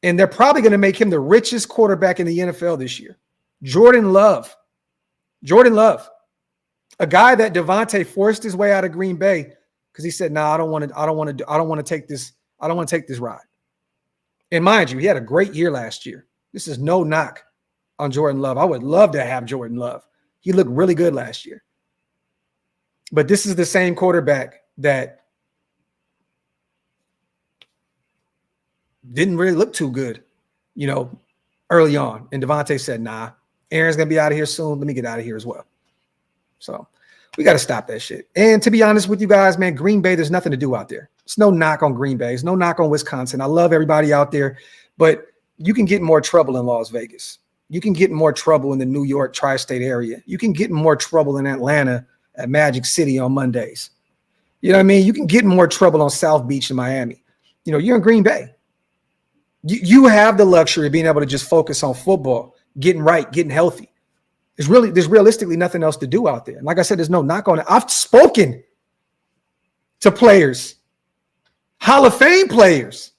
And they're probably going to make him the richest quarterback in the NFL this year. Jordan Love. A guy that Devontae forced his way out of Green Bay because he said, "Nah, I don't want to take this ride." And mind you, he had a great year last year. This is no knock on Jordan Love. I would love to have Jordan Love. He looked really good last year. But this is the same quarterback that didn't really look too good, you know, early on. And Devontae said, "Nah, Aaron's going to be out of here soon. Let me get out of here as well." So we got to stop that shit. And to be honest with you guys, man, Green Bay, there's nothing to do out there. It's no knock on Green Bay. It's no knock on Wisconsin. I love everybody out there, but you can get in more trouble in Las Vegas. You can get in more trouble in the New York tri-state area. You can get in more trouble in Atlanta at Magic City on Mondays. You know what I mean? You can get in more trouble on South Beach in Miami. You know, you're in Green Bay. You have the luxury of being able to just focus on football, getting right, getting healthy. There's realistically nothing else to do out there. And like I said, there's no knock on it. I've spoken to players, Hall of Fame players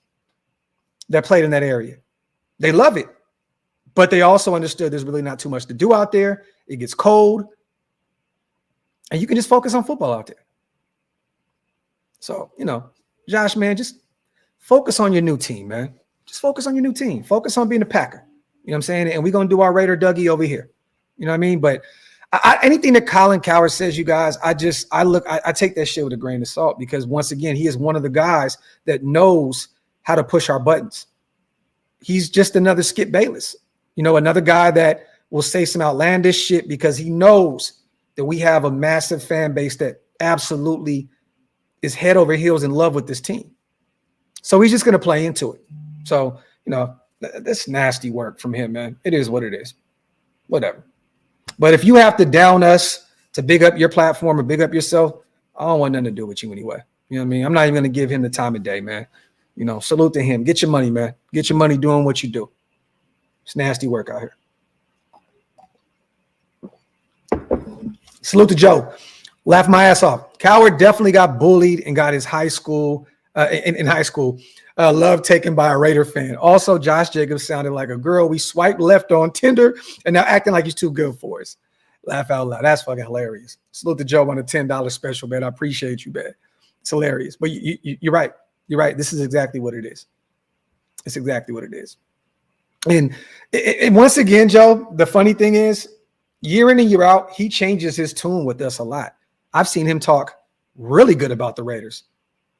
that played in that area. They love it, but they also understood there's really not too much to do out there. It gets cold, and you can just focus on football out there. So, you know, Josh, man, just focus on your new team, man. Just focus on your new team. Focus on being a Packer. You know what I'm saying? And we're going to do our Raider Dougie over here. You know what I mean? But anything that Colin Cowherd says, you guys, I take that shit with a grain of salt, because once again, he is one of the guys that knows how to push our buttons. He's just another Skip Bayless, you know, another guy that will say some outlandish shit because he knows that we have a massive fan base that absolutely is head over heels in love with this team. So he's just going to play into it. So, you know, that's nasty work from him, man. It is what it is. Whatever. But if you have to down us to big up your platform or big up yourself, I don't want nothing to do with you anyway. You know what I mean? I'm not even going to give him the time of day, man. You know, salute to him. Get your money, man. Get your money doing what you do. It's nasty work out here. Salute to Joe. Laugh my ass off. Cowherd definitely got bullied and got his high school in high school love taken by a Raider fan. Also, Josh Jacobs sounded like a girl we swiped left on Tinder and now acting like he's too good for us. Laugh out loud. That's fucking hilarious. Salute to Joe on a $10 special, man. I appreciate you, man. It's hilarious. But you're right. You're right. This is exactly what it is. It's exactly what it is. And once again, Joe, the funny thing is, year in and year out, he changes his tune with us a lot. I've seen him talk really good about the Raiders.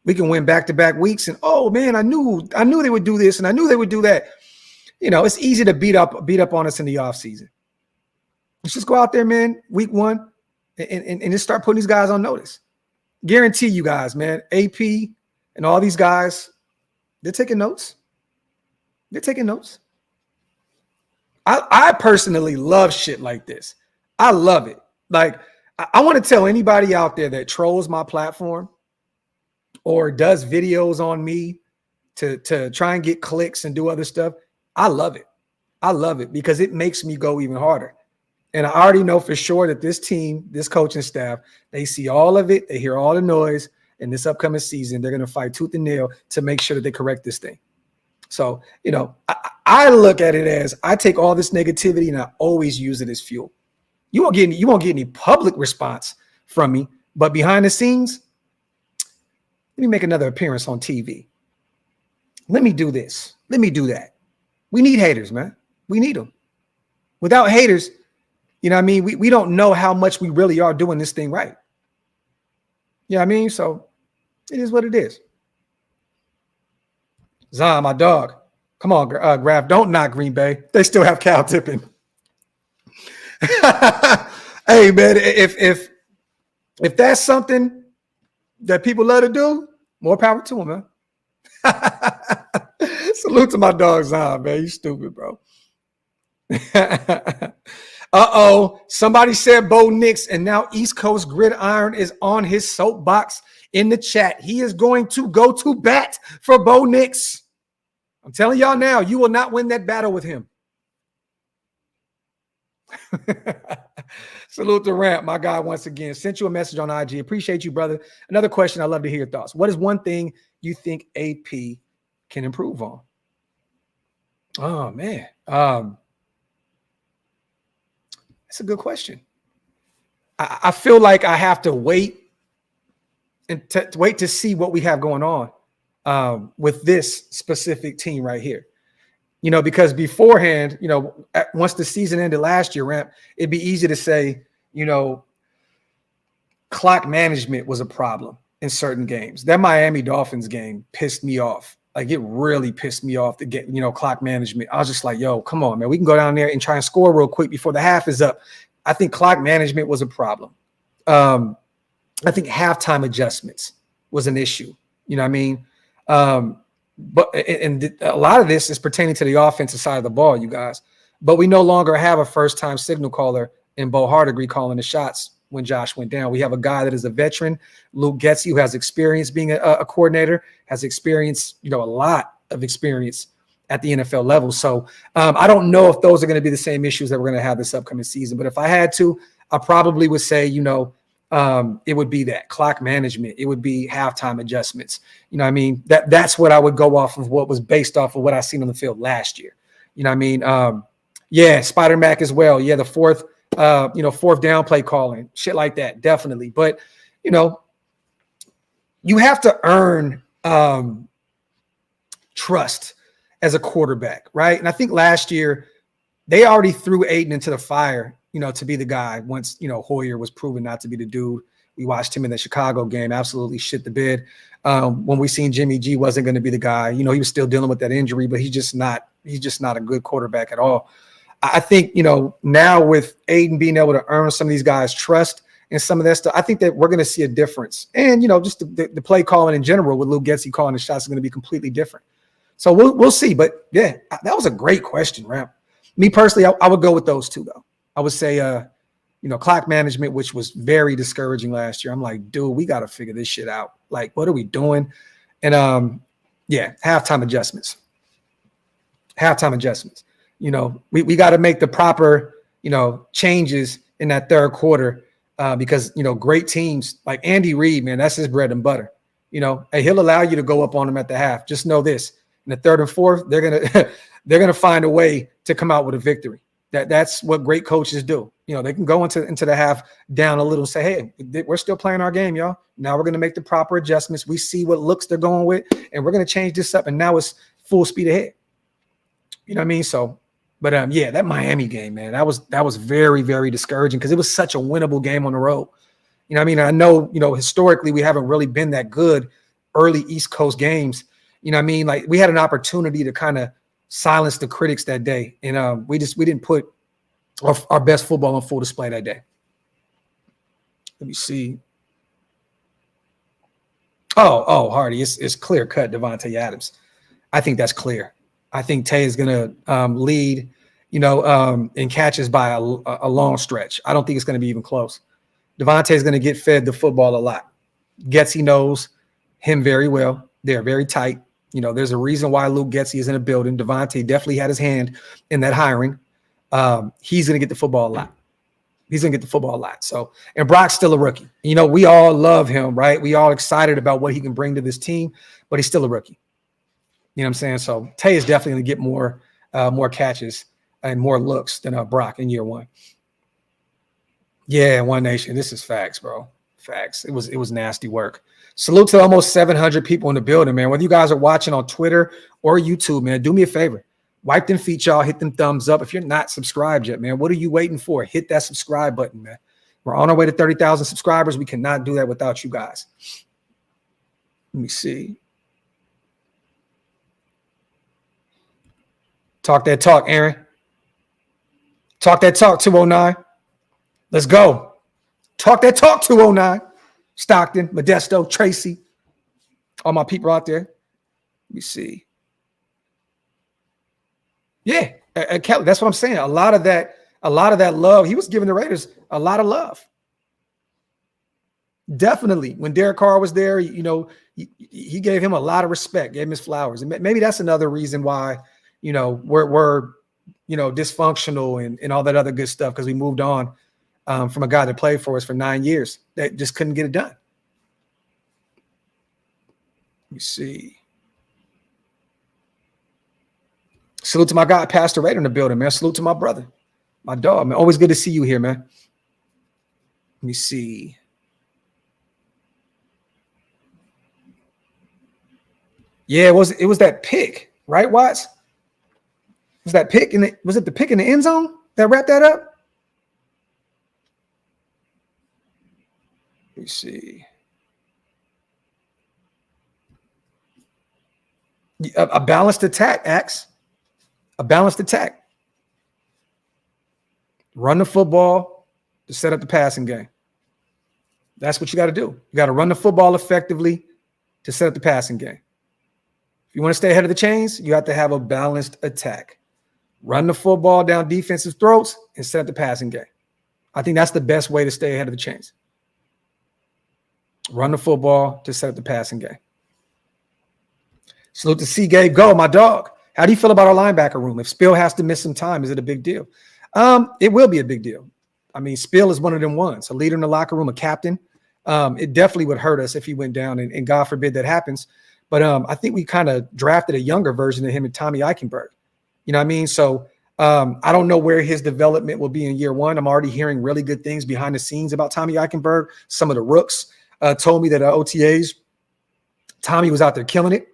We can win back-to-back weeks, and oh man, I knew they would do this, and I knew they would do that. It's easy to beat up on us in the offseason. Let's just go out there, man, week one, and just start putting these guys on notice. Guarantee you guys, man, AP and all these guys, they're taking notes. They're taking notes. I personally love shit like this. I love it. Like, I want to tell anybody out there that trolls my platform or does videos on me to try and get clicks and do other stuff. I love it. I love it because it makes me go even harder. And I already know for sure that this team, this coaching staff, they see all of it. They hear all the noise. And this upcoming season, they're going to fight tooth and nail to make sure that they correct this thing. So, I look at it as I take all this negativity and I always use it as fuel. You won't get any public response from me, but behind the scenes, let me make another appearance on TV. Let me do this. Let me do that. We need haters, man. We need them. Without haters, we don't know how much we really are doing this thing right. You know what I mean? So it is what it is. Zah, my dog. Come on, Graphk. Don't knock Green Bay. They still have Cal Tippin. Hey, man, if that's something that people love to do, more power to them, man. Salute to my dog, Zah, man. You stupid, bro. Uh-oh. Somebody said Bo Nix, and now East Coast Gridiron is on his soapbox in the chat. He is going to go to bat for Bo Nix. I'm telling y'all now, you will not win that battle with him. Salute to Ramp, my guy, once again. Sent you a message on IG. Appreciate you, brother. Another question. I'd love to hear your thoughts. What is one thing you think AP can improve on? Oh, man. That's a good question. I feel like I have to wait and wait to see what we have going on with this specific team right here. Because beforehand, once the season ended last year, Ramp, it'd be easy to say, clock management was a problem in certain games. That Miami Dolphins game pissed me off. Like, it really pissed me off to get, clock management. I was just like, yo, come on, man. We can go down there and try and score real quick before the half is up. I think clock management was a problem. I think halftime adjustments was an issue. You know what I mean? But a lot of this is pertaining to the offensive side of the ball, you guys. But we no longer have a first-time signal caller in Bo Hardegree calling the shots when Josh went down. We have a guy that is a veteran, Luke Getsy, who has experience being a coordinator, has experience, a lot of experience at the NFL level. So I don't know if those are going to be the same issues that we're going to have this upcoming season. But if I had to, I probably would say, it would be that clock management. It would be halftime adjustments. You know what I mean? That's what I would go off of, what was based off of what I seen on the field last year. You know what I mean? Yeah, Spider Mac as well. Yeah, the fourth down play calling, shit like that, definitely. But, you have to earn trust as a quarterback, right? And I think last year they already threw Aiden into the fire, to be the guy once, Hoyer was proven not to be the dude. We watched him in the Chicago game, absolutely shit the bed. When we seen Jimmy G wasn't going to be the guy, he was still dealing with that injury, but he's just not a good quarterback at all. I think, now with Aiden being able to earn some of these guys' trust and some of that stuff, I think that we're going to see a difference. And, just the play calling in general with Luke Getsy calling the shots is going to be completely different. So we'll see. But, yeah, that was a great question, Ramp. Me personally, I would go with those two, though. I would say, clock management, which was very discouraging last year. I'm like, dude, we got to figure this shit out. Like, what are we doing? And, halftime adjustments. We got to make the proper, changes in that third quarter because, great teams like Andy Reid, man, that's his bread and butter. Hey, he'll allow you to go up on him at the half. Just know this. In the third and fourth, they're gonna find a way to come out with a victory. That's what great coaches do. They can go into the half down a little and say, hey, we're still playing our game, y'all. Now we're going to make the proper adjustments. We see what looks they're going with, and we're going to change this up. And now it's full speed ahead. You know what I mean? So, but that Miami game, man, that was very, very discouraging because it was such a winnable game on the road. You know what I mean? I know, historically we haven't really been that good early East Coast games. You know what I mean? Like we had an opportunity to kind of silence the critics that day. And we didn't put our best football on full display that day. Let me see. Oh, Hardy, it's clear cut Devontae Adams. I think that's clear. I think Tay is going to lead, in catches by a long stretch. I don't think it's going to be even close. Devontae is going to get fed the football a lot. Getsy knows him very well. They're very tight. There's a reason why Luke Getsy is in a building. Devontae definitely had his hand in that hiring. He's going to get the football a lot. He's going to get the football a lot. So, and Brock's still a rookie. We all love him, right? We all excited about what he can bring to this team, but he's still a rookie. You know what I'm saying? So Tay is definitely going to get more catches and more looks than Brock in year one. Yeah, One Nation. This is facts, bro. Facts. It was nasty work. Salute to almost 700 people in the building, man. Whether you guys are watching on Twitter or YouTube, man, do me a favor. Wipe them feet, y'all. Hit them thumbs up. If you're not subscribed yet, man, what are you waiting for? Hit that subscribe button, man. We're on our way to 30,000 subscribers. We cannot do that without you guys. Let me see. Talk that talk, Aaron. Talk that talk, 209. Let's go. Talk that talk, 209. Stockton, Modesto, Tracy. All my people out there. Let me see. Yeah, Kelly, that's what I'm saying. A lot of that love. He was giving the Raiders a lot of love. Definitely. When Derek Carr was there, he gave him a lot of respect, gave him his flowers. And maybe that's another reason why, we're dysfunctional and all that other good stuff, because we moved on from a guy that played for us for 9 years that just couldn't get it done. Let me see. Salute to my guy, Pastor Raider in the building, man. Salute to my brother, my dog, man. Always good to see you here, man. Let me see. Yeah, it was that pick, right, Watts? Was that pick was it the pick in the end zone that wrapped that up? Let me see. A balanced attack, Axe. A balanced attack. Run the football to set up the passing game. That's what you got to do. You got to run the football effectively to set up the passing game. If you want to stay ahead of the chains, you have to have a balanced attack. Run the football down defensive throats and set up the passing game. I think that's the best way to stay ahead of the chains. Run the football to set up the passing game. Salute to C. Gabe Go, my dog. How do you feel about our linebacker room? If Spill has to miss some time, is it a big deal? It will be a big deal. I mean, Spill is one of them ones, a leader in the locker room, a captain. It definitely would hurt us if he went down, and God forbid that happens. But I think we kind of drafted a younger version of him in Tommy Eichenberg. You know what I mean? So I don't know where his development will be in year one. I'm already hearing really good things behind the scenes about Tommy Eichenberg. Some of the rooks told me that at OTAs, Tommy was out there killing it.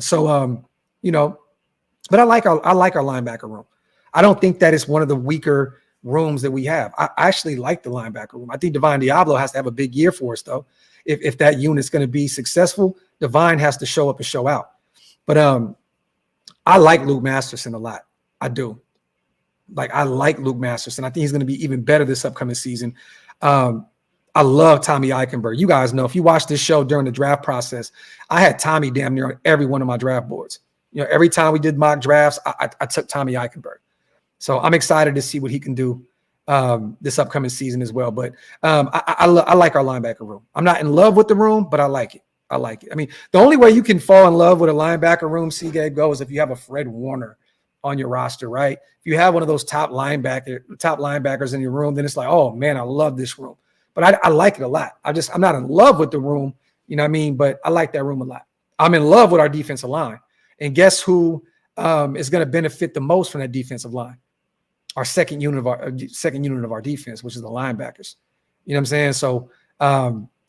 So, but I like our linebacker room. I don't think that it's one of the weaker rooms that we have. I actually like the linebacker room. I think Divine Diablo has to have a big year for us, though. If that unit's going to be successful, Divine has to show up and show out. But I like Luke Masterson a lot. I do. I like Luke Masterson. I think he's going to be even better this upcoming season. I love Tommy Eichenberg. You guys know, if you watch this show during the draft process, I had Tommy damn near on every one of my draft boards. Every time we did mock drafts, I took Tommy Eichenberg. So I'm excited to see what he can do this upcoming season as well. But I like our linebacker room. I'm not in love with the room, but I like it. I like it. I mean, the only way you can fall in love with a linebacker room, Seagate, go, is if you have a Fred Warner on your roster, right? If you have one of those top linebackers in your room, then it's like, oh man, I love this room. But I like it a lot. I'm not in love with the room, you know what I mean? But I like that room a lot. I'm in love with our defensive line. And guess who is going to benefit the most from that defensive line? Our second unit of our defense, which is the linebackers. You know what I'm saying? So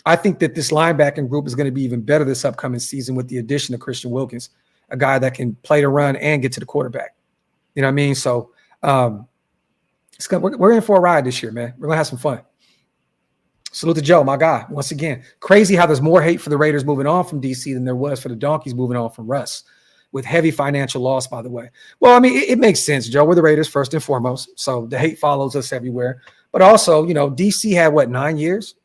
I think that this linebacking group is going to be even better this upcoming season with the addition of Christian Wilkins, a guy that can play the run and get to the quarterback. You know what I mean? So we're in for a ride this year, man. We're going to have some fun. Salute to Joe, my guy. Once again, crazy how there's more hate for the Raiders moving on from DC than there was for the Donkeys moving on from Russ, with heavy financial loss, by the way. Well, I mean, it makes sense, Joe. We're the Raiders first and foremost, so the hate follows us everywhere. But also, DC had, 9 years?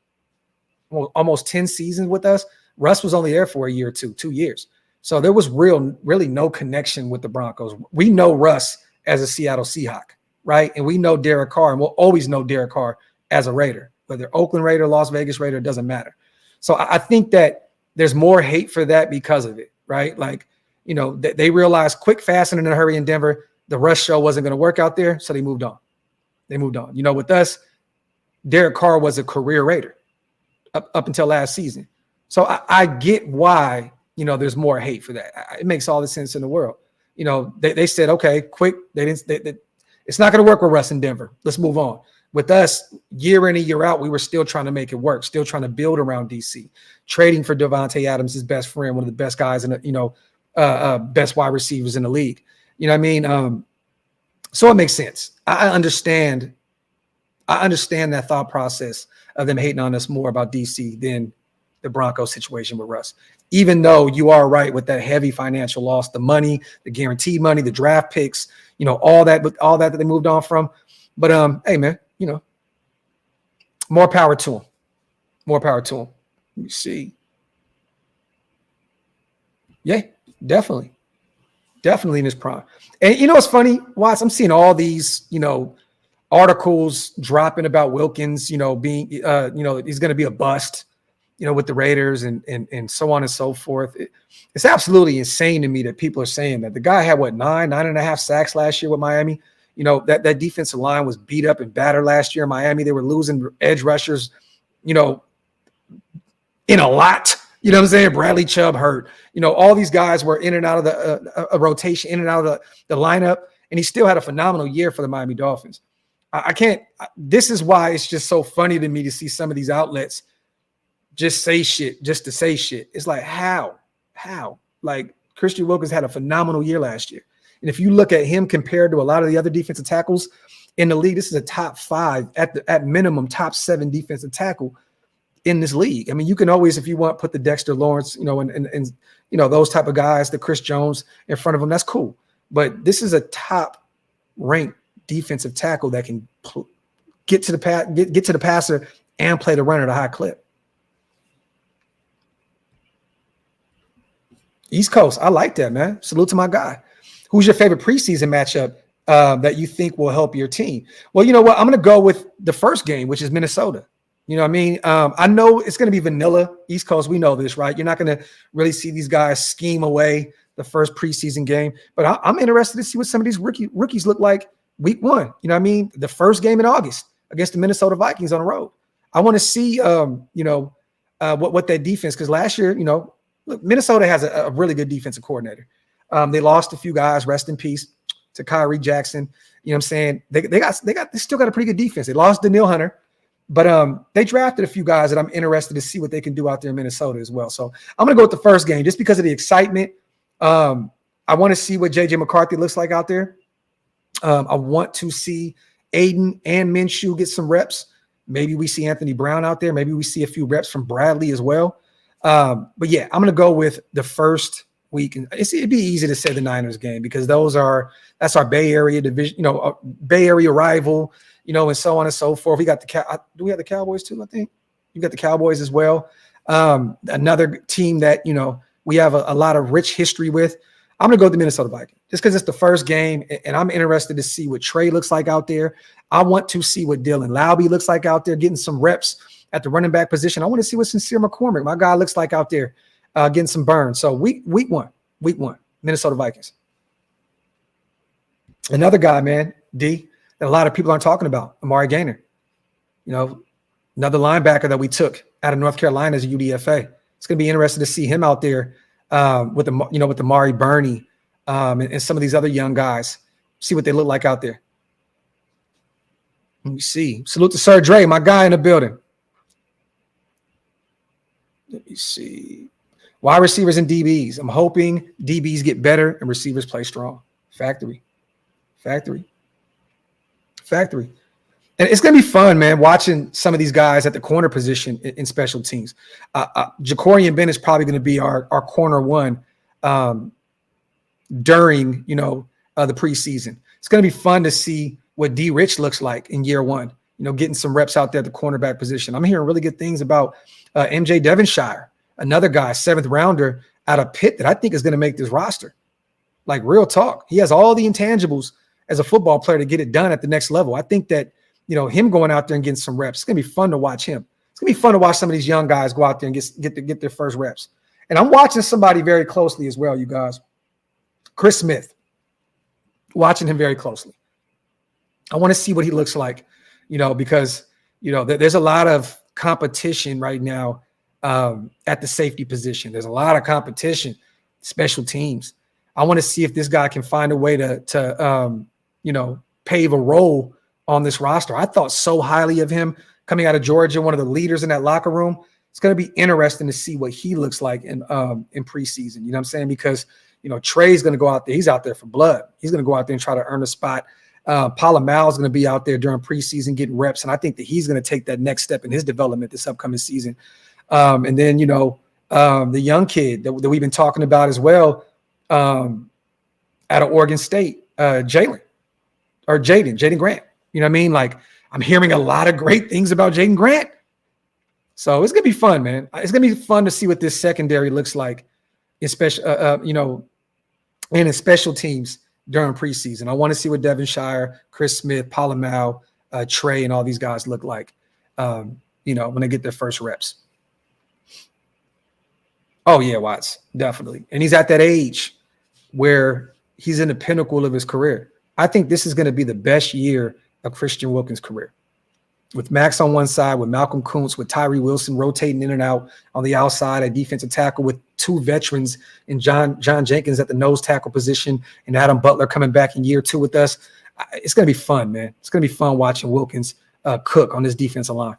Well, almost 10 seasons with us. Russ was only there for a year or 2 years. So there was really no connection with the Broncos. We know Russ as a Seattle Seahawk, right? And we know Derek Carr, and we'll always know Derek Carr as a Raider. Whether Oakland Raider, Las Vegas Raider, it doesn't matter. So I think that there's more hate for that because of it, right? Like, they realized quick, fast, and in a hurry in Denver, the Russ show wasn't going to work out there, so they moved on. With us, Derek Carr was a career Raider up until last season. So I get why, there's more hate for that. It makes all the sense in the world. They said, okay, quick. It's not going to work with Russ in Denver. Let's move on. With us, year in and year out, we were still trying to make it work, still trying to build around DC, trading for Devontae Adams, his best friend, one of the best guys in best wide receivers in the league. You know what I mean? So it makes sense. I understand that thought process of them hating on us more about DC than the Broncos situation with Russ. Even though you are right with that heavy financial loss, the money, the guaranteed money, the draft picks, all that they moved on from. But hey, man, more power to him. More power to him. Let me see. Yeah, definitely in his prime. And it's funny, Watts, I'm seeing all these, articles dropping about Wilkins, being, he's going to be a bust, with the Raiders and so on and so forth. It's absolutely insane to me that people are saying that. The guy had 9.5 sacks last year with Miami. That defensive line was beat up and battered last year in Miami. They were losing edge rushers, in a lot. You know what I'm saying? Bradley Chubb hurt. All these guys were in and out of the rotation, in and out of the lineup, and he still had a phenomenal year for the Miami Dolphins. This is why it's just so funny to me to see some of these outlets just say shit, just to say shit. It's like, how? Like, Christian Wilkins had a phenomenal year last year. And if you look at him compared to a lot of the other defensive tackles in the league, this is a top 5, at minimum, top 7 defensive tackle in this league. I mean, you can always, if you want, put the Dexter Lawrence, and those type of guys, the Chris Jones in front of him. That's cool. But this is a top ranked defensive tackle that can get to the passer and play the runner at a high clip. East Coast, I like that, man. Salute to my guy. Who's your favorite preseason matchup that you think will help your team? Well, you know what? I'm going to go with the first game, which is Minnesota. You know what I mean? I know it's going to be vanilla. East Coast, we know this, right? You're not going to really see these guys scheme away the first preseason game. But I'm interested to see what some of these rookies look like week 1. You know what I mean? The first game in August against the Minnesota Vikings on the road. I want to see, what that defense, because last year, look, Minnesota has a really good defensive coordinator. They lost a few guys, rest in peace, to Kyrie Jackson. You know what I'm saying? They still got a pretty good defense. They lost Daniil Hunter, but they drafted a few guys that I'm interested to see what they can do out there in Minnesota as well. So I'm going to go with the first game just because of the excitement. I want to see what J.J. McCarthy looks like out there. I want to see Aiden and Minshew get some reps. Maybe we see Anthony Brown out there. Maybe we see a few reps from Bradley as well. But yeah, I'm going to go with the first week. And it'd be easy to say the Niners game because that's our Bay Area division, Bay Area rival, and so on and so forth. We got do we have the Cowboys too? I think you got the Cowboys as well. Another team that, we have a lot of rich history with. I'm going to go with the Minnesota Vikings just because it's the first game, and I'm interested to see what Trey looks like out there. I want to see what Dylan Laube looks like out there, getting some reps at the running back position. I want to see what Sincere McCormick, my guy, looks like out there, getting some burn. So week one, Minnesota Vikings. Another guy, man, D, that a lot of people aren't talking about, Amari Gaynor. Another linebacker that we took out of North Carolina as a UDFA. It's going to be interesting to see him out there with Amari Burney and some of these other young guys. See what they look like out there. Let me see. Salute to Sir Dre, my guy in the building. Let me see. Wide receivers and DBs. I'm hoping DBs get better and receivers play strong. Factory. And it's going to be fun, man, watching some of these guys at the corner position in special teams. Jacorian Bennett is probably going to be our corner one during, the preseason. It's going to be fun to see what D. Rich looks like in year one, getting some reps out there at the cornerback position. I'm hearing really good things about MJ Devonshire, another guy, 7th rounder out of Pitt that I think is going to make this roster. Like, real talk. He has all the intangibles as a football player to get it done at the next level. I think that, him going out there and getting some reps, it's going to be fun to watch him. It's going to be fun to watch some of these young guys go out there and get their first reps. And I'm watching somebody very closely as well, you guys. Chris Smith. Watching him very closely. I want to see what he looks like, because, there's a lot of competition right now at the safety position. There's a lot of competition, special teams. I want to see if this guy can find a way to pave a role on this roster. I thought so highly of him coming out of Georgia, one of the leaders in that locker room. It's going to be interesting to see what he looks like in preseason. You know what I'm saying? Because, Trey's going to go out there. He's out there for blood. He's going to go out there and try to earn a spot. Palomalu is going to be out there during preseason getting reps, and I think that he's going to take that next step in his development this upcoming season. And then, the young kid that we've been talking about as well out of Oregon State, Jaden Grant. You know what I mean? Like, I'm hearing a lot of great things about Jaden Grant. So it's going to be fun, man. It's going to be fun to see what this secondary looks like, especially, and in special teams during preseason. I want to see what Devonshire, Chris Smith, Palomalu, Trey, and all these guys look like, when they get their first reps. Oh, yeah, Watts, definitely. And he's at that age where he's in the pinnacle of his career. I think this is going to be the best year of Christian Wilkins' career. With Max on one side, with Malcolm Kuntz, with Tyree Wilson rotating in and out on the outside at defensive tackle, with 2 veterans in John Jenkins at the nose tackle position and Adam Butler coming back in year 2 with us. It's going to be fun, man. It's going to be fun watching Wilkins cook on this defensive line.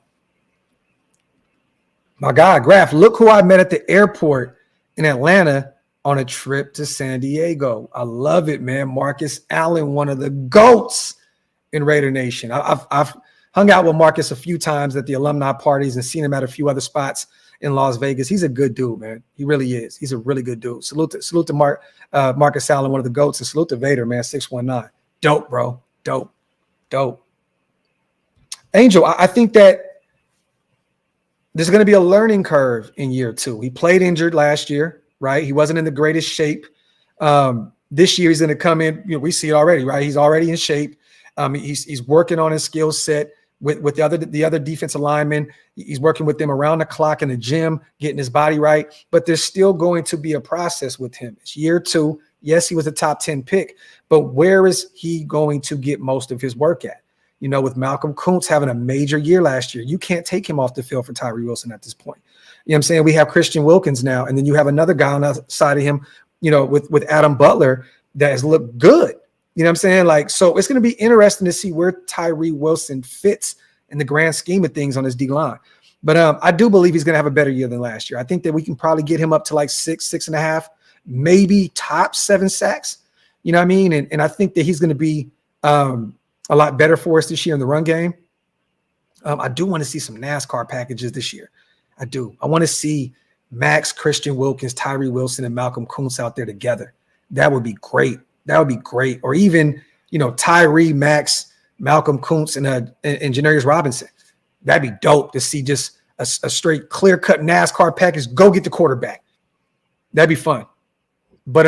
My guy, Graphk, look who I met at the airport in Atlanta on a trip to San Diego. I love it, man. Marcus Allen, one of the GOATs in Raider Nation. I've hung out with Marcus a few times at the alumni parties and seen him at a few other spots in Las Vegas. He's a good dude, man. He really is. He's a really good dude. Salute to Marcus Allen, one of the GOATs, and salute to Vader, man, 619. Dope, bro. Dope. Angel, I think that there's going to be a learning curve in year 2. He played injured last year, right? He wasn't in the greatest shape. This year he's going to come in. We see it already, right? He's already in shape. He's working on his skill set with the other defensive linemen. He's working with them around the clock in the gym, getting his body right. But there's still going to be a process with him. It's year 2. Yes, he was a top 10 pick, but where is he going to get most of his work at? With Malcolm Kuntz having a major year last year, you can't take him off the field for Tyree Wilson at this point. You know what I'm saying? We have Christian Wilkins now, and then you have another guy on the side of him, with Adam Butler that has looked good. You know what I'm saying? Like, so it's going to be interesting to see where Tyree Wilson fits in the grand scheme of things on his D-line. But I do believe he's going to have a better year than last year. I think that we can probably get him up to like 6.5, maybe top 7 sacks. You know what I mean? And I think that he's going to be a lot better for us this year in the run game. I do want to see some NASCAR packages this year. I do. I want to see Max, Christian Wilkins, Tyree Wilson, and Malcolm Kuntz out there together. That would be great. Or even, Tyree, Max, Malcolm Kuntz, and Janarius Robinson. That'd be dope to see just a straight clear-cut NASCAR package. Go get the quarterback. That'd be fun. But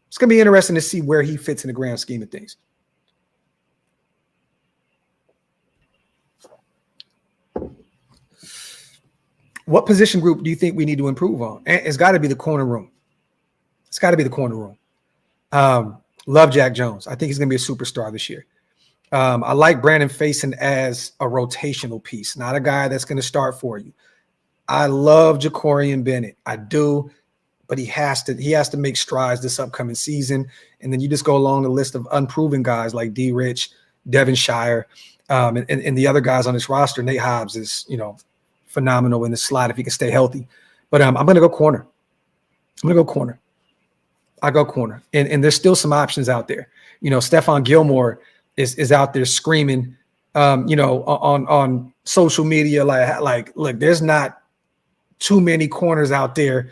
it's going to be interesting to see where he fits in the grand scheme of things. What position group do you think we need to improve on? It's got to be the corner room. Love Jack Jones. I think he's going to be a superstar this year. I like Brandon Faison as a rotational piece, not a guy that's going to start for you. I love Jacorian Bennett. I do, but he has to make strides this upcoming season. And then you just go along the list of unproven guys like D. Rich, Devonshire, and the other guys on this roster. Nate Hobbs is, phenomenal in the slot if he can stay healthy. But I'm going to go corner. I go corner. And there's still some options out there. Stephon Gilmore is out there screaming on social media, like, look, there's not too many corners out there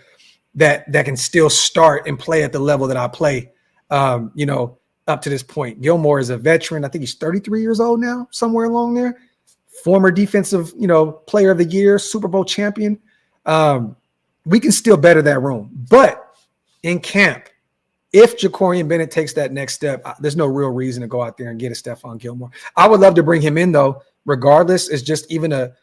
that can still start and play at the level that I play, up to this point. Gilmore is a veteran. I think he's 33 years old now, somewhere along there. Former defensive, player of the year, Super Bowl champion. We can still better that room. But in camp, if Jacorian Bennett takes that next step, there's no real reason to go out there and get a Stephon Gilmore. I would love to bring him in, though, regardless. It's just even a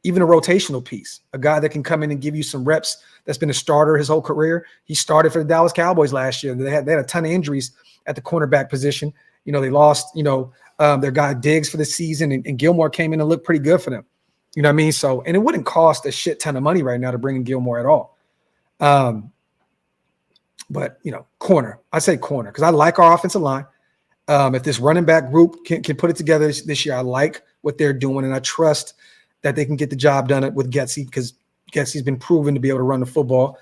rotational piece, a guy that can come in and give you some reps. That's been a starter his whole career. He started for the Dallas Cowboys last year. They had a ton of injuries at the cornerback position. They lost, their guy Diggs for the season, and Gilmore came in and looked pretty good for them. You know what I mean? So, and it wouldn't cost a shit ton of money right now to bring in Gilmore at all. But, corner. I say corner because I like our offensive line. If this running back group can put it together this year, I like what they're doing, and I trust that they can get the job done with Getsy because Getsy's been proven to be able to run the football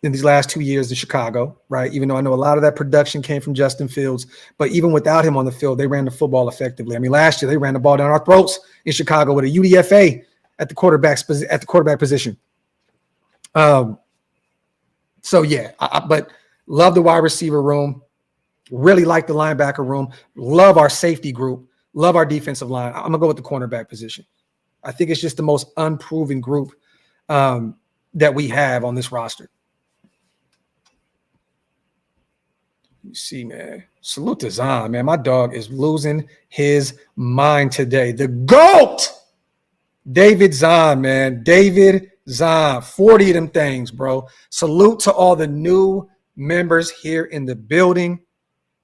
in these last 2 years in Chicago, right? Even though I know a lot of that production came from Justin Fields, but even without him on the field, they ran the football effectively. I mean, last year they ran the ball down our throats in Chicago with a UDFA at the quarterback position. So yeah, but love the wide receiver room. Really like the linebacker room. Love our safety group. Love our defensive line. I'm gonna go with the cornerback position. I think it's just the most unproven group that we have on this roster. You see, man. Salute to Zahn, man. My dog is losing his mind today. The GOAT! David Zahn, man. David Zahn. 40 of them things, bro. Salute to all the new members here in the building.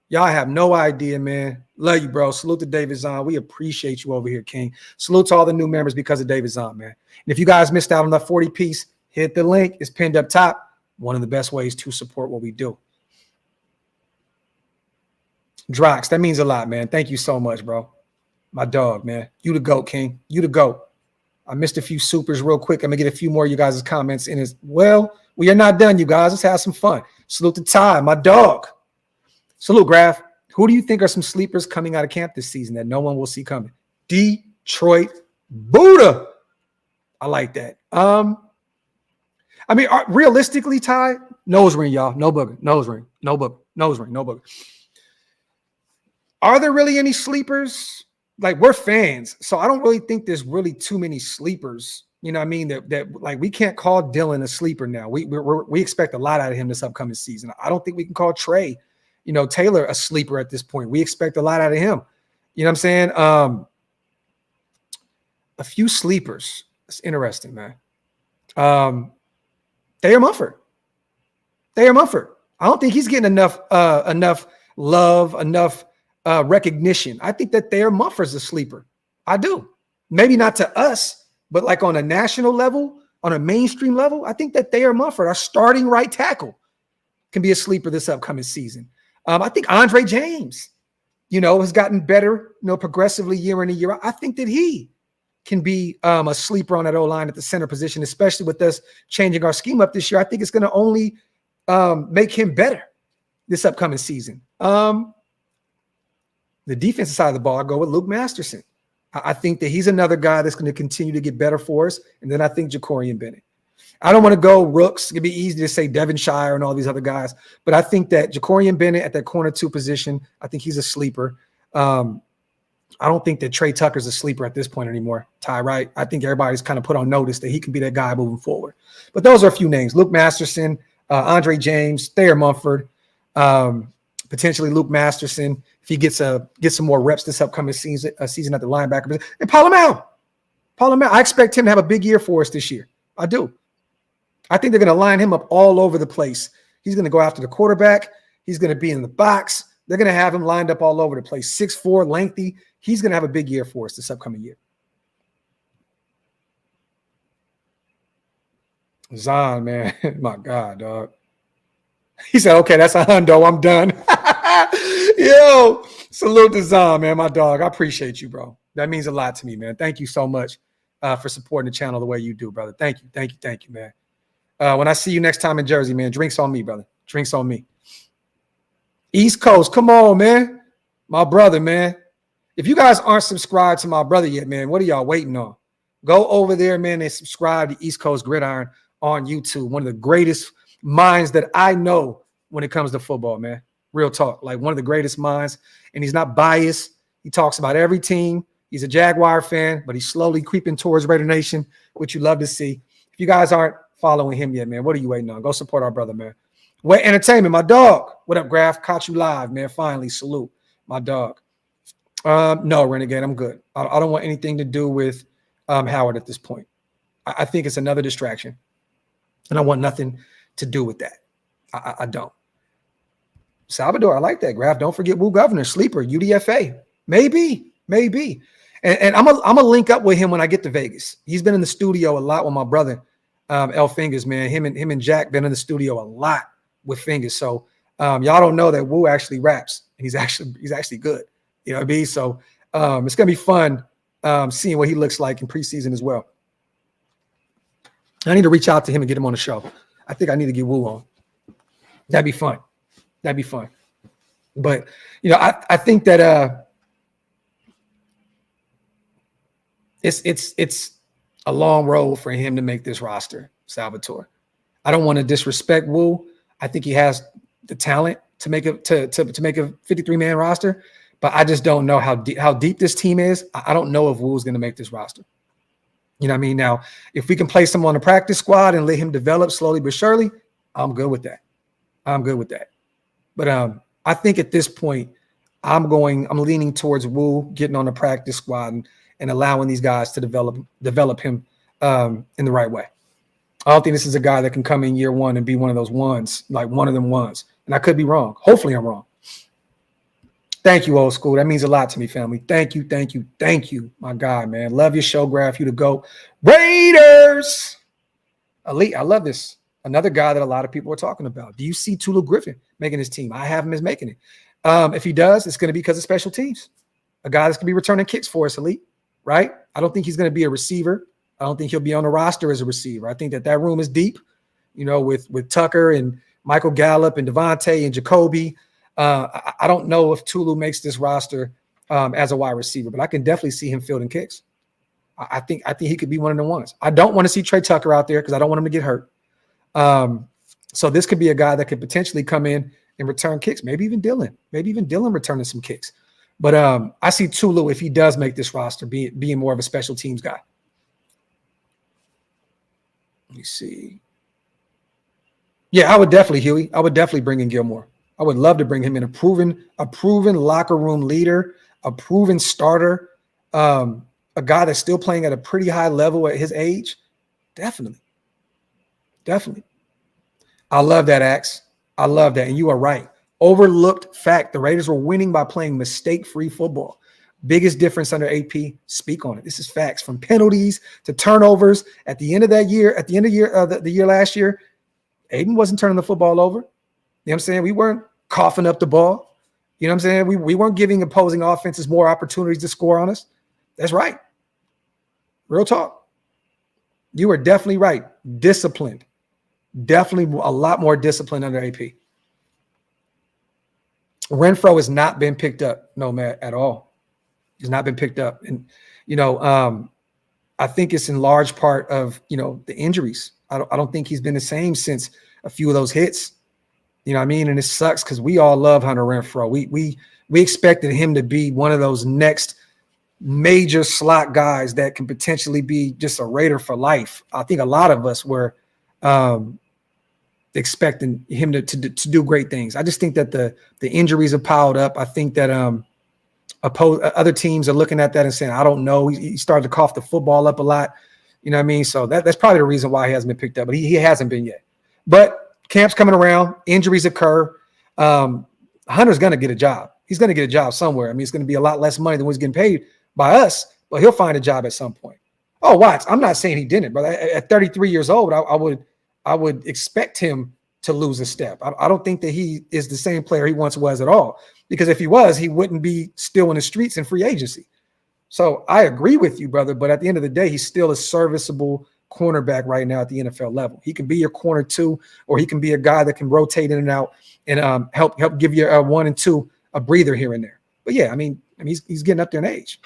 Y'all have no idea, man. Love you, bro. Salute to David Zahn. We appreciate you over here, King. Salute to all the new members because of David Zahn, man. And if you guys missed out on that 40 piece, hit the link. It's pinned up top. One of the best ways to support what we do. Drox, that means a lot, man. Thank you so much, bro. My dog, man. You the GOAT, King. You the GOAT. I missed a few supers real quick. I'm going to get a few more of you guys' comments in as well. We are not done, you guys. Let's have some fun. Salute to Ty, my dog. Salute, Graphk. Who do you think are some sleepers coming out of camp this season that no one will see coming? Detroit Buddha. I like that. I mean, realistically, Ty, nose ring, y'all. No booger. Nose ring. No booger. Nose ring. No booger. Are there really any sleepers? Like, we're fans, so I don't really think there's really too many sleepers. You know what I mean? That like, we can't call Dylan a sleeper now. We expect a lot out of him this upcoming season. I don't think we can call Trey, Taylor a sleeper at this point. We expect a lot out of him. You know what I'm saying? A few sleepers. It's interesting, man. Thayer Munford. Thayer Munford. I don't think he's getting enough love, enough recognition. I think that Thayer Munford's a sleeper. I do. Maybe not to us, but like on a national level, on a mainstream level, I think that Thayer Munford, our starting right tackle, can be a sleeper this upcoming season. I think Andre James, has gotten better, progressively year in and year out. I think that he can be a sleeper on that O-line at the center position, especially with us changing our scheme up this year. I think it's going to only make him better this upcoming season. The defensive side of the ball, I go with Luke Masterson. I think that he's another guy that's going to continue to get better for us. And then I think Jacorian Bennett. I don't want to go rooks. It'd be easy to say Devonshire and all these other guys. But I think that Jacorian Bennett at that corner 2 position, I think he's a sleeper. I don't think that Trey Tucker's a sleeper at this point anymore, Ty, right? I think everybody's kind of put on notice that he can be that guy moving forward. But those are a few names. Luke Masterson, Andre James, Thayer Munford, potentially Luke Masterson if he gets some more reps this upcoming season at the linebacker. And Palomar. I expect him to have a big year for us this year. I do. I think they're going to line him up all over the place. He's going to go after the quarterback. He's going to be in the box. They're going to have him lined up all over the place. 6'4", lengthy. He's going to have a big year for us this upcoming year. Zahn, man. My God, dog. He said, okay, that's a hundo. I'm done. Yo, salute to Zahn, man, my dog. I appreciate you, bro. That means a lot to me, man. Thank you so much for supporting the channel the way you do, brother. Thank you, man. When I see you next time in Jersey, man, drinks on me, brother. Drinks on me. East Coast, come on, man. My brother, man. If you guys aren't subscribed to my brother yet, man, what are y'all waiting on? Go over there, man, and subscribe to East Coast Gridiron on YouTube. One of the greatest minds that I know when it comes to football, man. Real talk. Like one of the greatest minds. And he's not biased. He talks about every team. He's a Jaguar fan, but he's slowly creeping towards Raider Nation, which you love to see. If you guys aren't following him yet, man, what are you waiting on? Go support our brother, man. Wait Entertainment, my dog. What up, Graphk? Caught you live, man. Finally, salute, my dog. No, Renegade, I'm good. I don't want anything to do with Howard at this point. I think it's another distraction, and I want nothing to do with that. I don't. Salvador, I like that, Graphk. Don't forget Woo Governor, sleeper, UDFA. Maybe. And I'm gonna link up with him when I get to Vegas. He's been in the studio a lot with my brother, L Fingers, man. Him and Jack been in the studio a lot with Fingers. So y'all don't know that Woo actually raps, and he's actually good. You know what I mean? So it's gonna be fun seeing what he looks like in preseason as well. I need to reach out to him and get him on the show. I think I need to get Woo on. That'd be fun. But you know, I think that it's a long road for him to make this roster, Salvatore. I don't want to disrespect Woo. I think he has the talent to make a 53-man roster, but I just don't know how deep this team is. I don't know if Woo's going to make this roster. You know what I mean? Now, if we can place him on the practice squad and let him develop slowly but surely, I'm good with that. But I think at this point, I'm leaning towards Woo getting on the practice squad and allowing these guys to develop him in the right way. I don't think this is a guy that can come in year one and be one of those ones, like one of them ones. And I could be wrong. Hopefully I'm wrong. Thank you, old school. That means a lot to me, family. Thank you, my guy, man. Love your show, Graphk. You to go. Raiders! Elite, I love this. Another guy that a lot of people are talking about. Do you see Tulu Griffin making his team? I have him as making it. If he does, it's going to be because of special teams. A guy that's going to be returning kicks for us, Elite, right? I don't think he's going to be a receiver. I don't think he'll be on the roster as a receiver. I think that room is deep, you know, with Tucker and Michael Gallup and Devontae and Jacoby. I don't know if Tulu makes this roster as a wide receiver, but I can definitely see him fielding kicks. I think he could be one of the ones. I don't want to see Trey Tucker out there because I don't want him to get hurt. So this could be a guy that could potentially come in and return kicks. Maybe even Dylan returning some kicks. But I see Tulu, if he does make this roster, being more of a special teams guy. Let me see. Yeah, I would definitely, Huey. I would definitely bring in Gilmore. I would love to bring him in a proven locker room leader, a proven starter, a guy that's still playing at a pretty high level at his age. Definitely. I love that, Axe. I love that. And you are right. Overlooked fact. The Raiders were winning by playing mistake-free football. Biggest difference under AP. Speak on it. This is facts. From penalties to turnovers. At the end of that year, the year last year, Aiden wasn't turning the football over. You know what I'm saying? We weren't coughing up the ball. You know what I'm saying? We weren't giving opposing offenses more opportunities to score on us. That's right. Real talk. You are definitely right. Disciplined. Definitely a lot more discipline under AP. Renfro has not been picked up, no, Matt, at all. He's not been picked up. And, you know, I think it's in large part of, you know, the injuries. I don't think he's been the same since a few of those hits. You know what I mean? And it sucks because we all love Hunter Renfro. We expected him to be one of those next major slot guys that can potentially be just a Raider for life. I think a lot of us were expecting him to do great things. I just think that the injuries have piled up. I think that other teams are looking at that and saying, I don't know. He started to cough the football up a lot. You know what I mean? So that's probably the reason why he hasn't been picked up, but he hasn't been yet. But camp's coming around. Injuries occur. Hunter's going to get a job. He's going to get a job somewhere. I mean, it's going to be a lot less money than what's getting paid by us, but he'll find a job at some point. Oh, Watts, I'm not saying he didn't, but at 33 years old, I would expect him to lose a step. I don't think that he is the same player he once was at all, because if he was, he wouldn't be still in the streets in free agency. So I agree with you, brother, but at the end of the day, he's still a serviceable cornerback right now at the NFL level. He can be your corner two, or he can be a guy that can rotate in and out and help give you a 1 and 2 a breather here and there. But yeah, I mean, I mean, he's getting up there in age.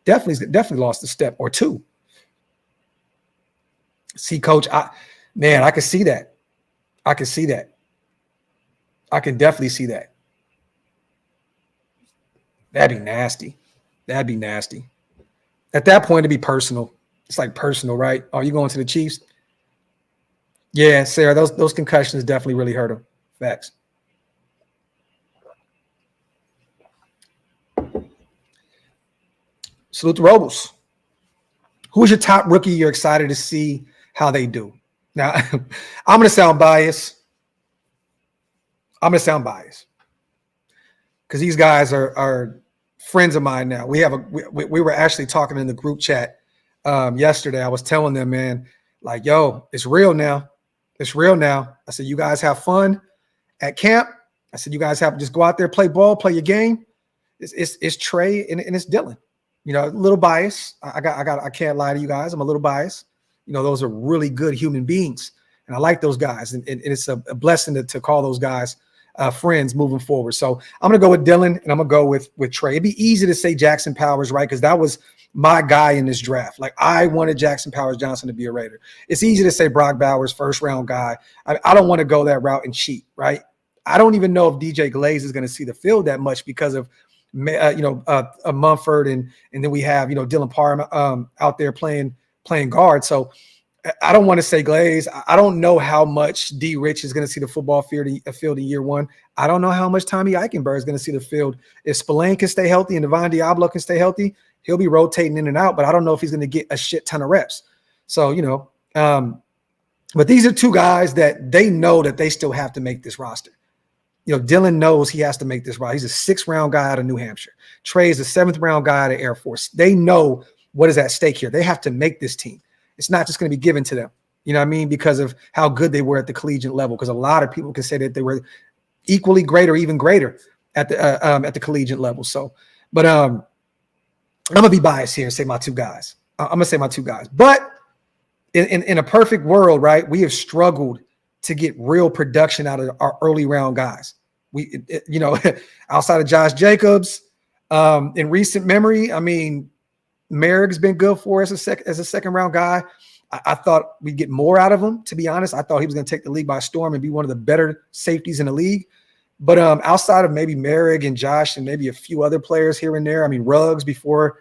Definitely lost a step or two. See, Coach, I can see that. I can see that. I can definitely see that. That'd be nasty. That'd be nasty. At that point, it'd be personal. It's like personal, right? Are you going to the Chiefs? Yeah, Sarah, those concussions definitely really hurt him. Facts. Salute the Robles. Who's your top rookie you're excited to see how they do? Now, I'm going to sound biased. Because these guys are friends of mine now. We were actually talking in the group chat yesterday. I was telling them, man, like, yo, it's real now. It's real now. I said, you guys have fun at camp. I said, you guys have to just go out there, play ball, play your game. It's Trey and it's Dylan. You know, a little biased. I can't lie to you guys. I'm a little biased. You know, those are really good human beings, and I like those guys. And it's a blessing to call those guys friends moving forward. So I'm gonna go with Dylan, and I'm gonna go with Trey. It'd be easy to say Jackson Powers, right? Because that was my guy in this draft. Like, I wanted Jackson Powers Johnson to be a Raider. It's easy to say Brock Bowers, first round guy. I don't want to go that route and cheat, right? I don't even know if DJ Glaze is going to see the field that much because of Mumford and then we have Dylan Parham out there playing guard. So I don't want to say Glaze. I don't know how much D. Rich is going to see the football field in year one. I don't know how much Tommy Eichenberg is going to see the field. If Spillane can stay healthy and Devon Diablo can stay healthy, he'll be rotating in and out. But I don't know if he's going to get a shit ton of reps. So but these are two guys that they know that they still have to make this roster. Dylan knows he has to make this roster. He's a 6th round guy out of New Hampshire. Trey is a 7th round guy out of Air Force. They know what is at stake here. They have to make this team. It's not just going to be given to them, you know what I mean, because of how good they were at the collegiate level. Because a lot of people can say that they were equally great or even greater at the collegiate level. So, but I'm gonna be biased here and say my two guys. I'm gonna say my two guys. But in a perfect world, right, we have struggled to get real production out of our early round guys. Outside of Josh Jacobs, in recent memory, I mean, Merrick's been good for us as a second round guy. I thought we'd get more out of him, to be honest. I thought he was going to take the league by storm and be one of the better safeties in the league. But outside of maybe Merrick and Josh and maybe a few other players here and there, I mean, Ruggs before,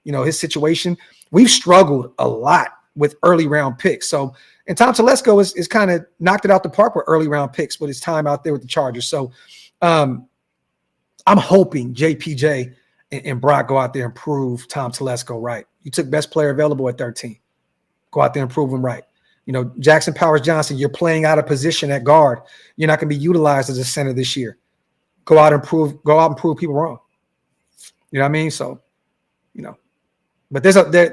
his situation, we've struggled a lot with early round picks. So, and Tom Telesco is kind of knocked it out the park with early round picks with his time out there with the Chargers. So I'm hoping JPJ and Brock go out there and prove Tom Telesco right. You took best player available at 13. Go out there and prove him right. Jackson Powers Johnson, you're playing out of position at guard. You're not going to be utilized as a center this year. Go out and prove people wrong. You know what I mean? So, but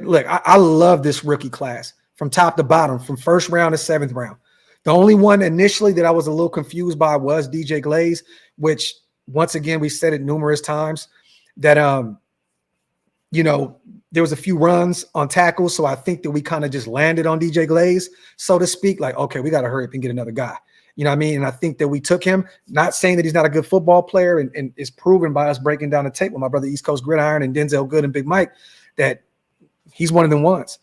look, I love this rookie class from top to bottom, from 1st round to 7th round. The only one initially that I was a little confused by was DJ Glaze, which once again, we said it numerous times that, there was a few runs on tackles. So I think that we kind of just landed on DJ Glaze, so to speak, like, okay, we got to hurry up and get another guy. You know what I mean? And I think that we took him, not saying that he's not a good football player, and it's proven by us breaking down the tape with my brother East Coast Gridiron and Denzel Good and Big Mike that he's one of them ones.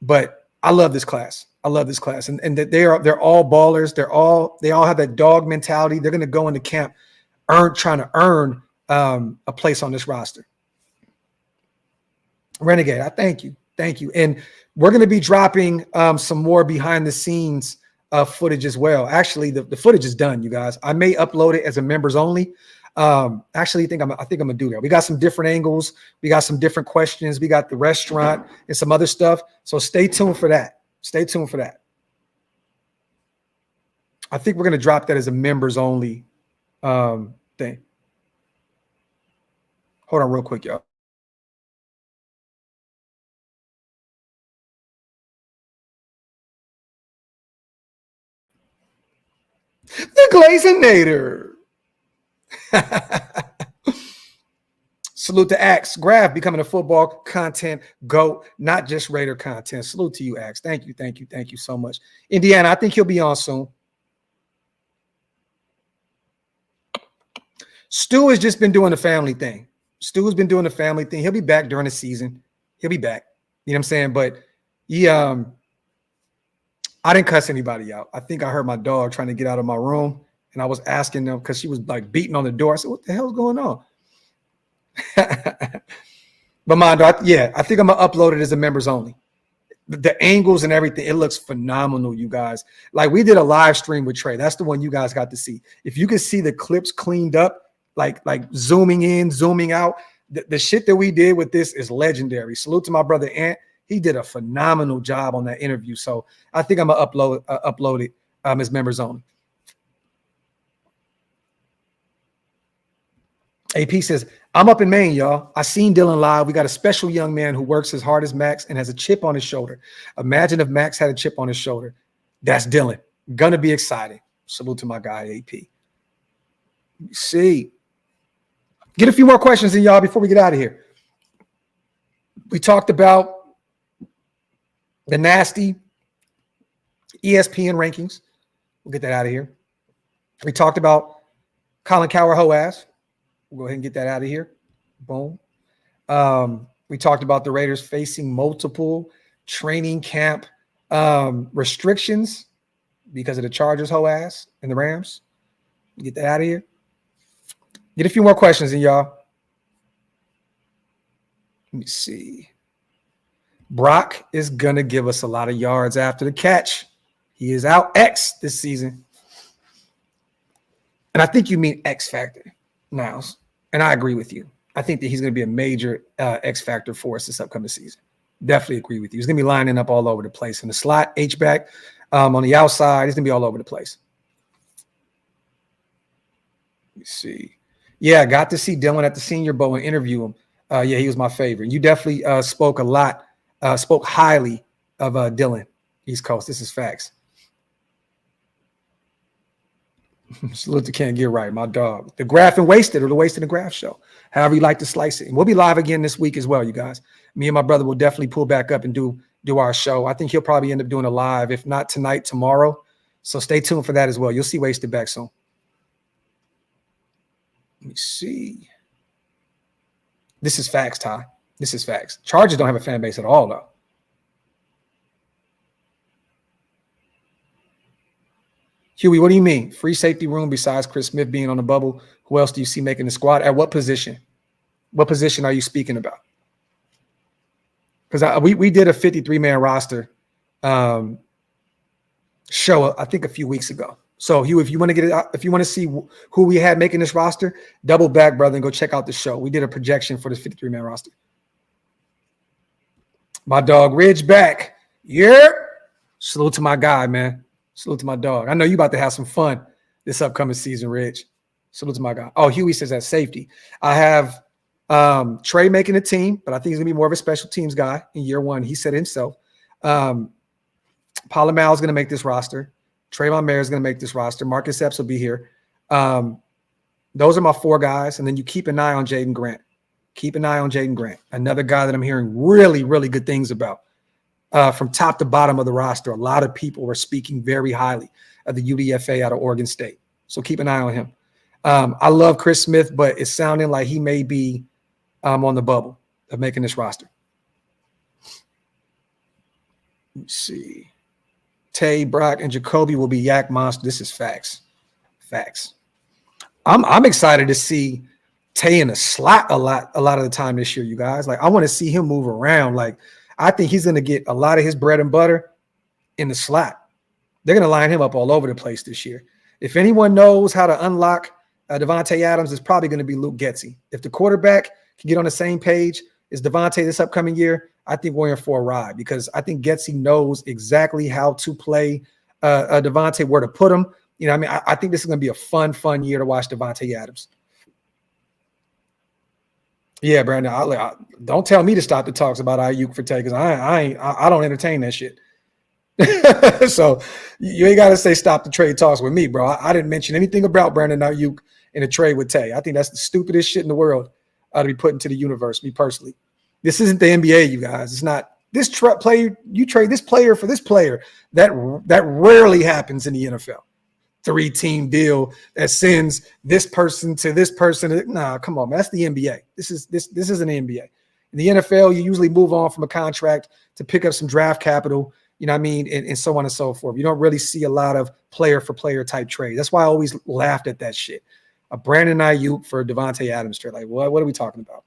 But I love this class. And that they're all ballers. They all have that dog mentality. They're going to go into camp trying to earn a place on this roster. Renegade, I thank you. And we're going to be dropping some more behind the scenes footage as well. Actually, the footage is done, you guys. I may upload it as a members only. Actually, I think I'm gonna do that. We got some different angles. We got some different questions. We got the restaurant and some other stuff. So stay tuned for that. I think we're gonna drop that as a members only thing. Hold on real quick, y'all. The Glazinator. Salute to Axe. Graphk becoming a football content GOAT, not just Raider content. Salute to you, Axe. Thank you so much. Indiana, I think he'll be on soon. Stu has just been doing the family thing. Stu's been doing the family thing. He'll be back during the season. He'll be back. You know what I'm saying? But I didn't cuss anybody out. I think I heard my dog trying to get out of my room, and I was asking them because she was like beating on the door. I said, "What the hell's going on?" But Mondo, I think I'm gonna upload it as a members only. The angles and everything, it looks phenomenal, you guys. Like, we did a live stream with Trey. That's the one you guys got to see. If you can see the clips cleaned up, like zooming in, zooming out, the shit that we did with this is legendary. Salute to my brother Ant. He did a phenomenal job on that interview. So I think I'm gonna upload it as members only. AP says, I'm up in Maine, y'all. I seen Dylan live. We got a special young man who works as hard as Max and has a chip on his shoulder. Imagine if Max had a chip on his shoulder. That's Dylan. Gonna be exciting. Salute to my guy, AP. Let me see. Get a few more questions in, y'all, before we get out of here. We talked about the nasty ESPN rankings. We'll get that out of here. We talked about Colin Cowher Hoaz. We'll go ahead and get that out of here. Boom. We talked about the Raiders facing multiple training camp restrictions because of the Chargers Hoaz and the Rams. Get that out of here. Get a few more questions in, y'all. Let me see. Brock is going to give us a lot of yards after the catch. He is out X this season. And I think you mean X factor, Niles. And I agree with you. I think that he's going to be a major X factor for us this upcoming season. Definitely agree with you. He's going to be lining up all over the place. In the slot, H-back, on the outside, he's going to be all over the place. Let me see. Yeah, I got to see Dylan at the Senior Bowl and interview him. Yeah, he was my favorite. You definitely spoke highly of Dylan, East Coast. This is facts. Salute to Can't Get Right, my dog. The Graphk and Wasted, or the Wasted and Graphk show. However you like to slice it. And we'll be live again this week as well, you guys. Me and my brother will definitely pull back up and do our show. I think he'll probably end up doing a live, if not tonight, tomorrow. So stay tuned for that as well. You'll see Wasted back soon. Let me see. This is facts, Ty. This is facts. Chargers don't have a fan base at all, though. Huey, what do you mean? Free safety room besides Chris Smith being on the bubble? Who else do you see making the squad? At what position? What position are you speaking about? Because we did a 53-man roster show, I think, a few weeks ago. So, Hugh, if you want to get it out, if you want to see who we had making this roster, double back, brother, and go check out the show. We did a projection for this 53-man roster. My dog, Ridge back. Yeah. Salute to my guy, man. Salute to my dog. I know you about to have some fun this upcoming season, Ridge. Salute to my guy. Oh, Huey says that's safety. I have Trey making the team, but I think he's going to be more of a special teams guy in year one. He said himself. Palomal is going to make this roster. Trayvon Mayer is going to make this roster. Marcus Epps will be here. Those are my four guys. And then you keep an eye on Jaden Grant. Keep an eye on Jaden Grant, another guy that I'm hearing really, really good things about. From top to bottom of the roster, a lot of people were speaking very highly of the UDFA out of Oregon State. So keep an eye on him. I love Chris Smith, but it's sounding like he may be on the bubble of making this roster. Let's see. Tay, Brock, and Jacoby will be yak monster. This is facts. Facts. I'm excited to see Tay in the slot a lot of the time this year, you guys. Like, I want to see him move around. Like, I think he's going to get a lot of his bread and butter in the slot. They're going to line him up all over the place this year. If anyone knows how to unlock Devontae Adams, it's probably going to be Luke Getsy. If the quarterback can get on the same page as Devontae this upcoming year, I think we're in for a ride, because I think Getsy knows exactly how to play Devontae, where to put him. You know, I mean, I think this is going to be a fun year to watch Devontae Adams. Yeah, Brandon, don't tell me to stop the talks about Ayuk for Tay, because I don't entertain that shit. So you ain't got to say stop the trade talks with me, bro. I didn't mention anything about Brandon Ayuk in a trade with Tay. I think that's the stupidest shit in the world to be put into the universe, me personally. This isn't the NBA, you guys. It's not this player. You trade this player for this player. That rarely happens in the NFL. 3-team deal that sends this person to this person. Nah, come on, man. That's the NBA. This isn't the NBA. In the NFL, you usually move on from a contract to pick up some draft capital, you know what I mean, and so on and so forth. You don't really see a lot of player-for-player type trades. That's why I always laughed at that shit. A Brandon Ayuk for Devontae Adams trade. Like, what are we talking about?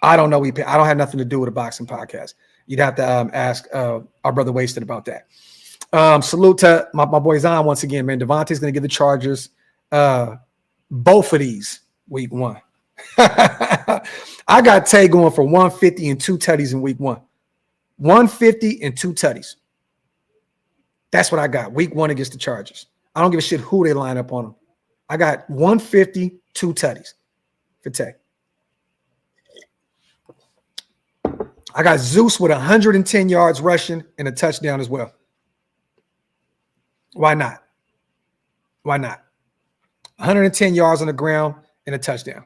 I don't know. I don't have nothing to do with a boxing podcast. You'd have to ask our brother Wasted about that. Salute to my boy Zion once again, man. Devontae's going to give the Chargers both of these week 1. I got Tay going for 150 and 2 tutties in week 1. 150 and 2 tutties. That's what I got week 1 against the Chargers. I don't give a shit who they line up on them. I got 150, 2 tutties for Tay. I got Zeus with 110 yards rushing and a touchdown as well. Why not? Why not? 110 yards on the ground and a touchdown.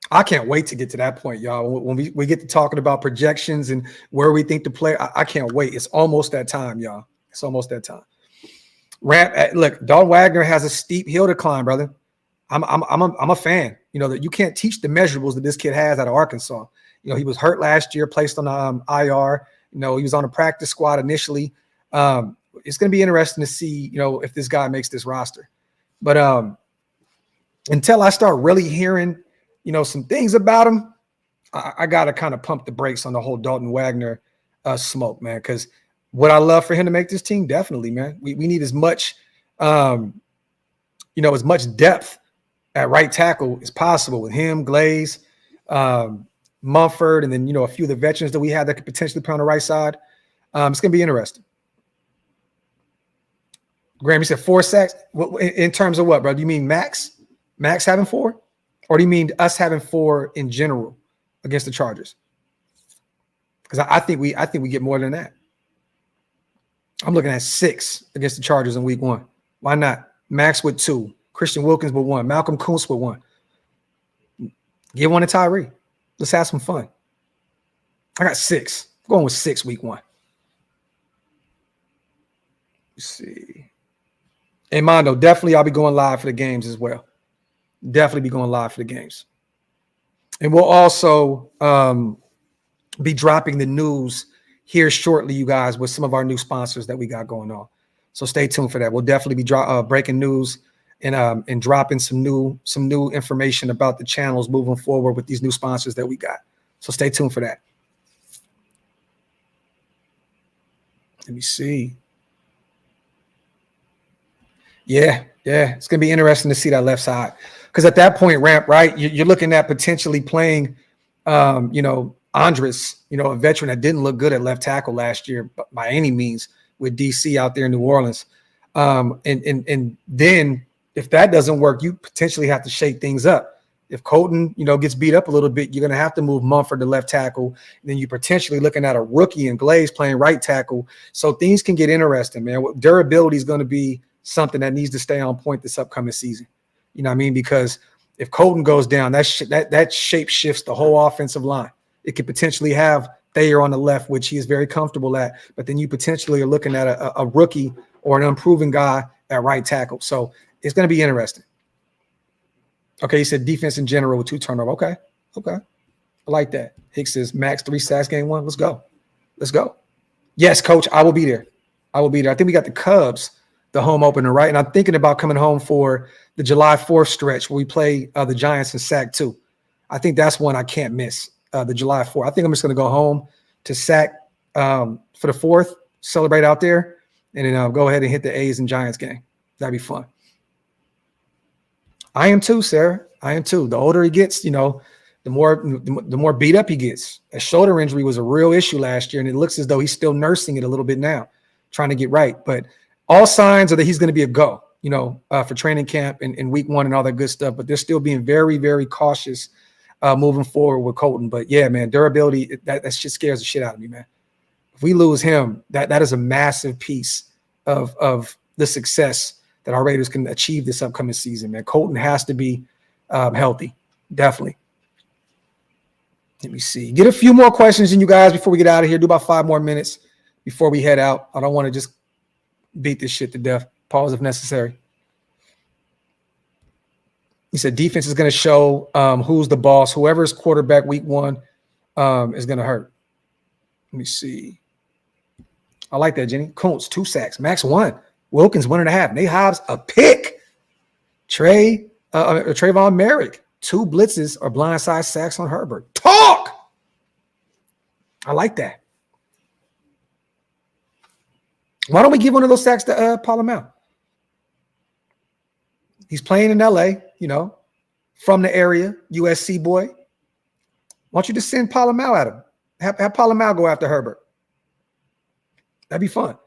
I can't wait to get to that point, y'all. When we get to talking about projections and where we think to play, I can't wait. It's almost that time, y'all. It's almost that time. Look, Don Wagner has a steep hill to climb, brother. I'm a fan. You know that you can't teach the measurables that this kid has out of Arkansas. You know, he was hurt last year, placed on the IR. You know, he was on a practice squad initially. It's going to be interesting to see, you know, if this guy makes this roster. But until I start really hearing, you know, some things about him, I got to kind of pump the brakes on the whole Dalton Wagner smoke, man, because would I love for him to make this team? Definitely, man. We need as much, as much depth at right tackle as possible with him, Glaze, Mumford, and then, you know, a few of the veterans that we had that could potentially play on the right side. It's going to be interesting. Graham, you said 4 sacks. In terms of what, bro? Do you mean Max? Max having 4? Or do you mean us having 4 in general against the Chargers? Because I think we get more than that. I'm looking at 6 against the Chargers in week 1. Why not? Max with 2. Christian Wilkins with 1. Malcolm Kuntz with 1. Give 1 to Tyree. Let's have some fun. I got 6. I'm going with 6 week 1. Let's see. And Mondo, definitely I'll be going live for the games as well. Definitely be going live for the games. And we'll also be dropping the news here shortly, you guys, with some of our new sponsors that we got going on. So stay tuned for that. We'll definitely be breaking news and dropping some new information about the channels moving forward with these new sponsors that we got. So stay tuned for that. Let me see. Yeah, it's going to be interesting to see that left side. Because at that point, Ramp, right, you're looking at potentially playing, Andres, a veteran that didn't look good at left tackle last year by any means with DC out there in New Orleans. And then if that doesn't work, you potentially have to shake things up. If Colton, gets beat up a little bit, you're going to have to move Mumford to left tackle. And then you're potentially looking at a rookie and Glaze playing right tackle. So things can get interesting, man. Durability is going to be something that needs to stay on point this upcoming season. You know what I mean? Because if Colton goes down, that shape shifts the whole offensive line. It could potentially have Thayer on the left, which he is very comfortable at, but then you potentially are looking at a rookie or an unproven guy at right tackle. So it's going to be interesting. Okay, he said defense in general with 2 turnovers. Okay. I like that. Hicks says max 3 sacks game 1. Let's go. Yes, coach, I will be there. I think we got the Cubs, the home opener, right? And I'm thinking about coming home for the July 4th stretch where we play the Giants in SAC 2. I think that's one I can't miss, the July 4th. I think I'm just going to go home to SAC for the 4th, celebrate out there, and then go ahead and hit the A's and Giants game. That'd be fun. I am too, Sarah. I am too. The older he gets, the more beat up he gets. A shoulder injury was a real issue last year, and it looks as though he's still nursing it a little bit now, trying to get right. But all signs are that he's going to be a go, for training camp and week 1 and all that good stuff. But they're still being very, very cautious moving forward with Colton. But yeah, man, durability, that shit scares the shit out of me, man. If we lose him, that is a massive piece of the success that our Raiders can achieve this upcoming season, man. Colton has to be healthy, definitely. Let me see. Get a few more questions in, you guys, before we get out of here. Do about 5 more minutes before we head out. I don't want to just beat this shit to death. Pause if necessary. He said defense is going to show who's the boss. Whoever's quarterback week 1 is going to hurt. Let me see. I like that, Jenny. Kuntz, 2 sacks. Max 1. Wilkins, 1.5. Nate Hobbs, a pick. Trayvon Merrick, 2 blitzes or blindside sacks on Herbert. Talk! I like that. Why don't we give one of those sacks to Palomar? He's playing in LA, from the area, USC boy. Why don't you just send Palomar at him? Have Palomar go after Herbert. That'd be fun.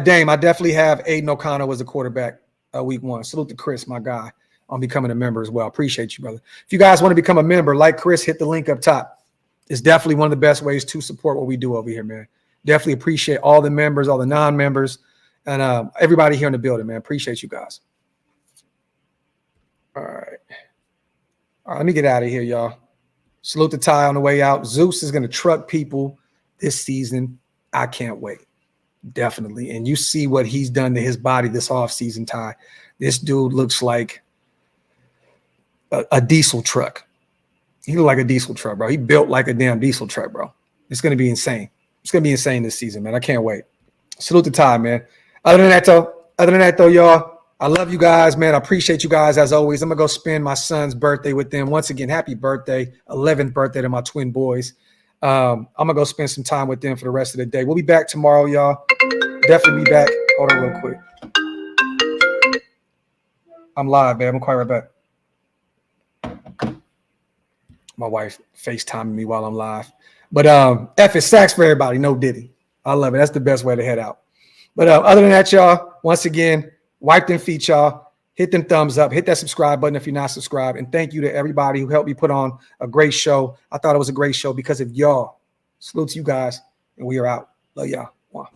Dame, I definitely have Aiden O'Connell as a quarterback week 1. Salute to Chris, my guy, on becoming a member as well. Appreciate you, brother. If you guys want to become a member, like Chris, hit the link up top. It's definitely one of the best ways to support what we do over here, man. Definitely appreciate all the members, all the non-members, and everybody here in the building, man. Appreciate you guys. All right, let me get out of here, y'all. Salute to Ty on the way out. Zeus is going to truck people this season. I can't wait. Definitely. And you see what he's done to his body this offseason, Ty. This dude looks like a diesel truck. He look like a diesel truck, bro. He built like a damn diesel truck, bro. It's going to be insane. It's going to be insane this season, man. I can't wait. Salute to Ty, man. Other than that, though, y'all, I love you guys, man. I appreciate you guys as always. I'm going to go spend my son's birthday with them. Once again, happy birthday, 11th birthday to my twin boys. I'm going to go spend some time with them for the rest of the day. We'll be back tomorrow, y'all. Definitely be back. Hold on real quick. I'm live, man. I'm quite right back. My wife FaceTiming me while I'm live. But F is sacks for everybody. No Diddy. I love it. That's the best way to head out. But other than that, y'all, once again, wipe them feet, y'all. Hit them thumbs up. Hit that subscribe button if you're not subscribed. And thank you to everybody who helped me put on a great show. I thought it was a great show because of y'all. Salute to you guys. And we are out. Love y'all. Wow.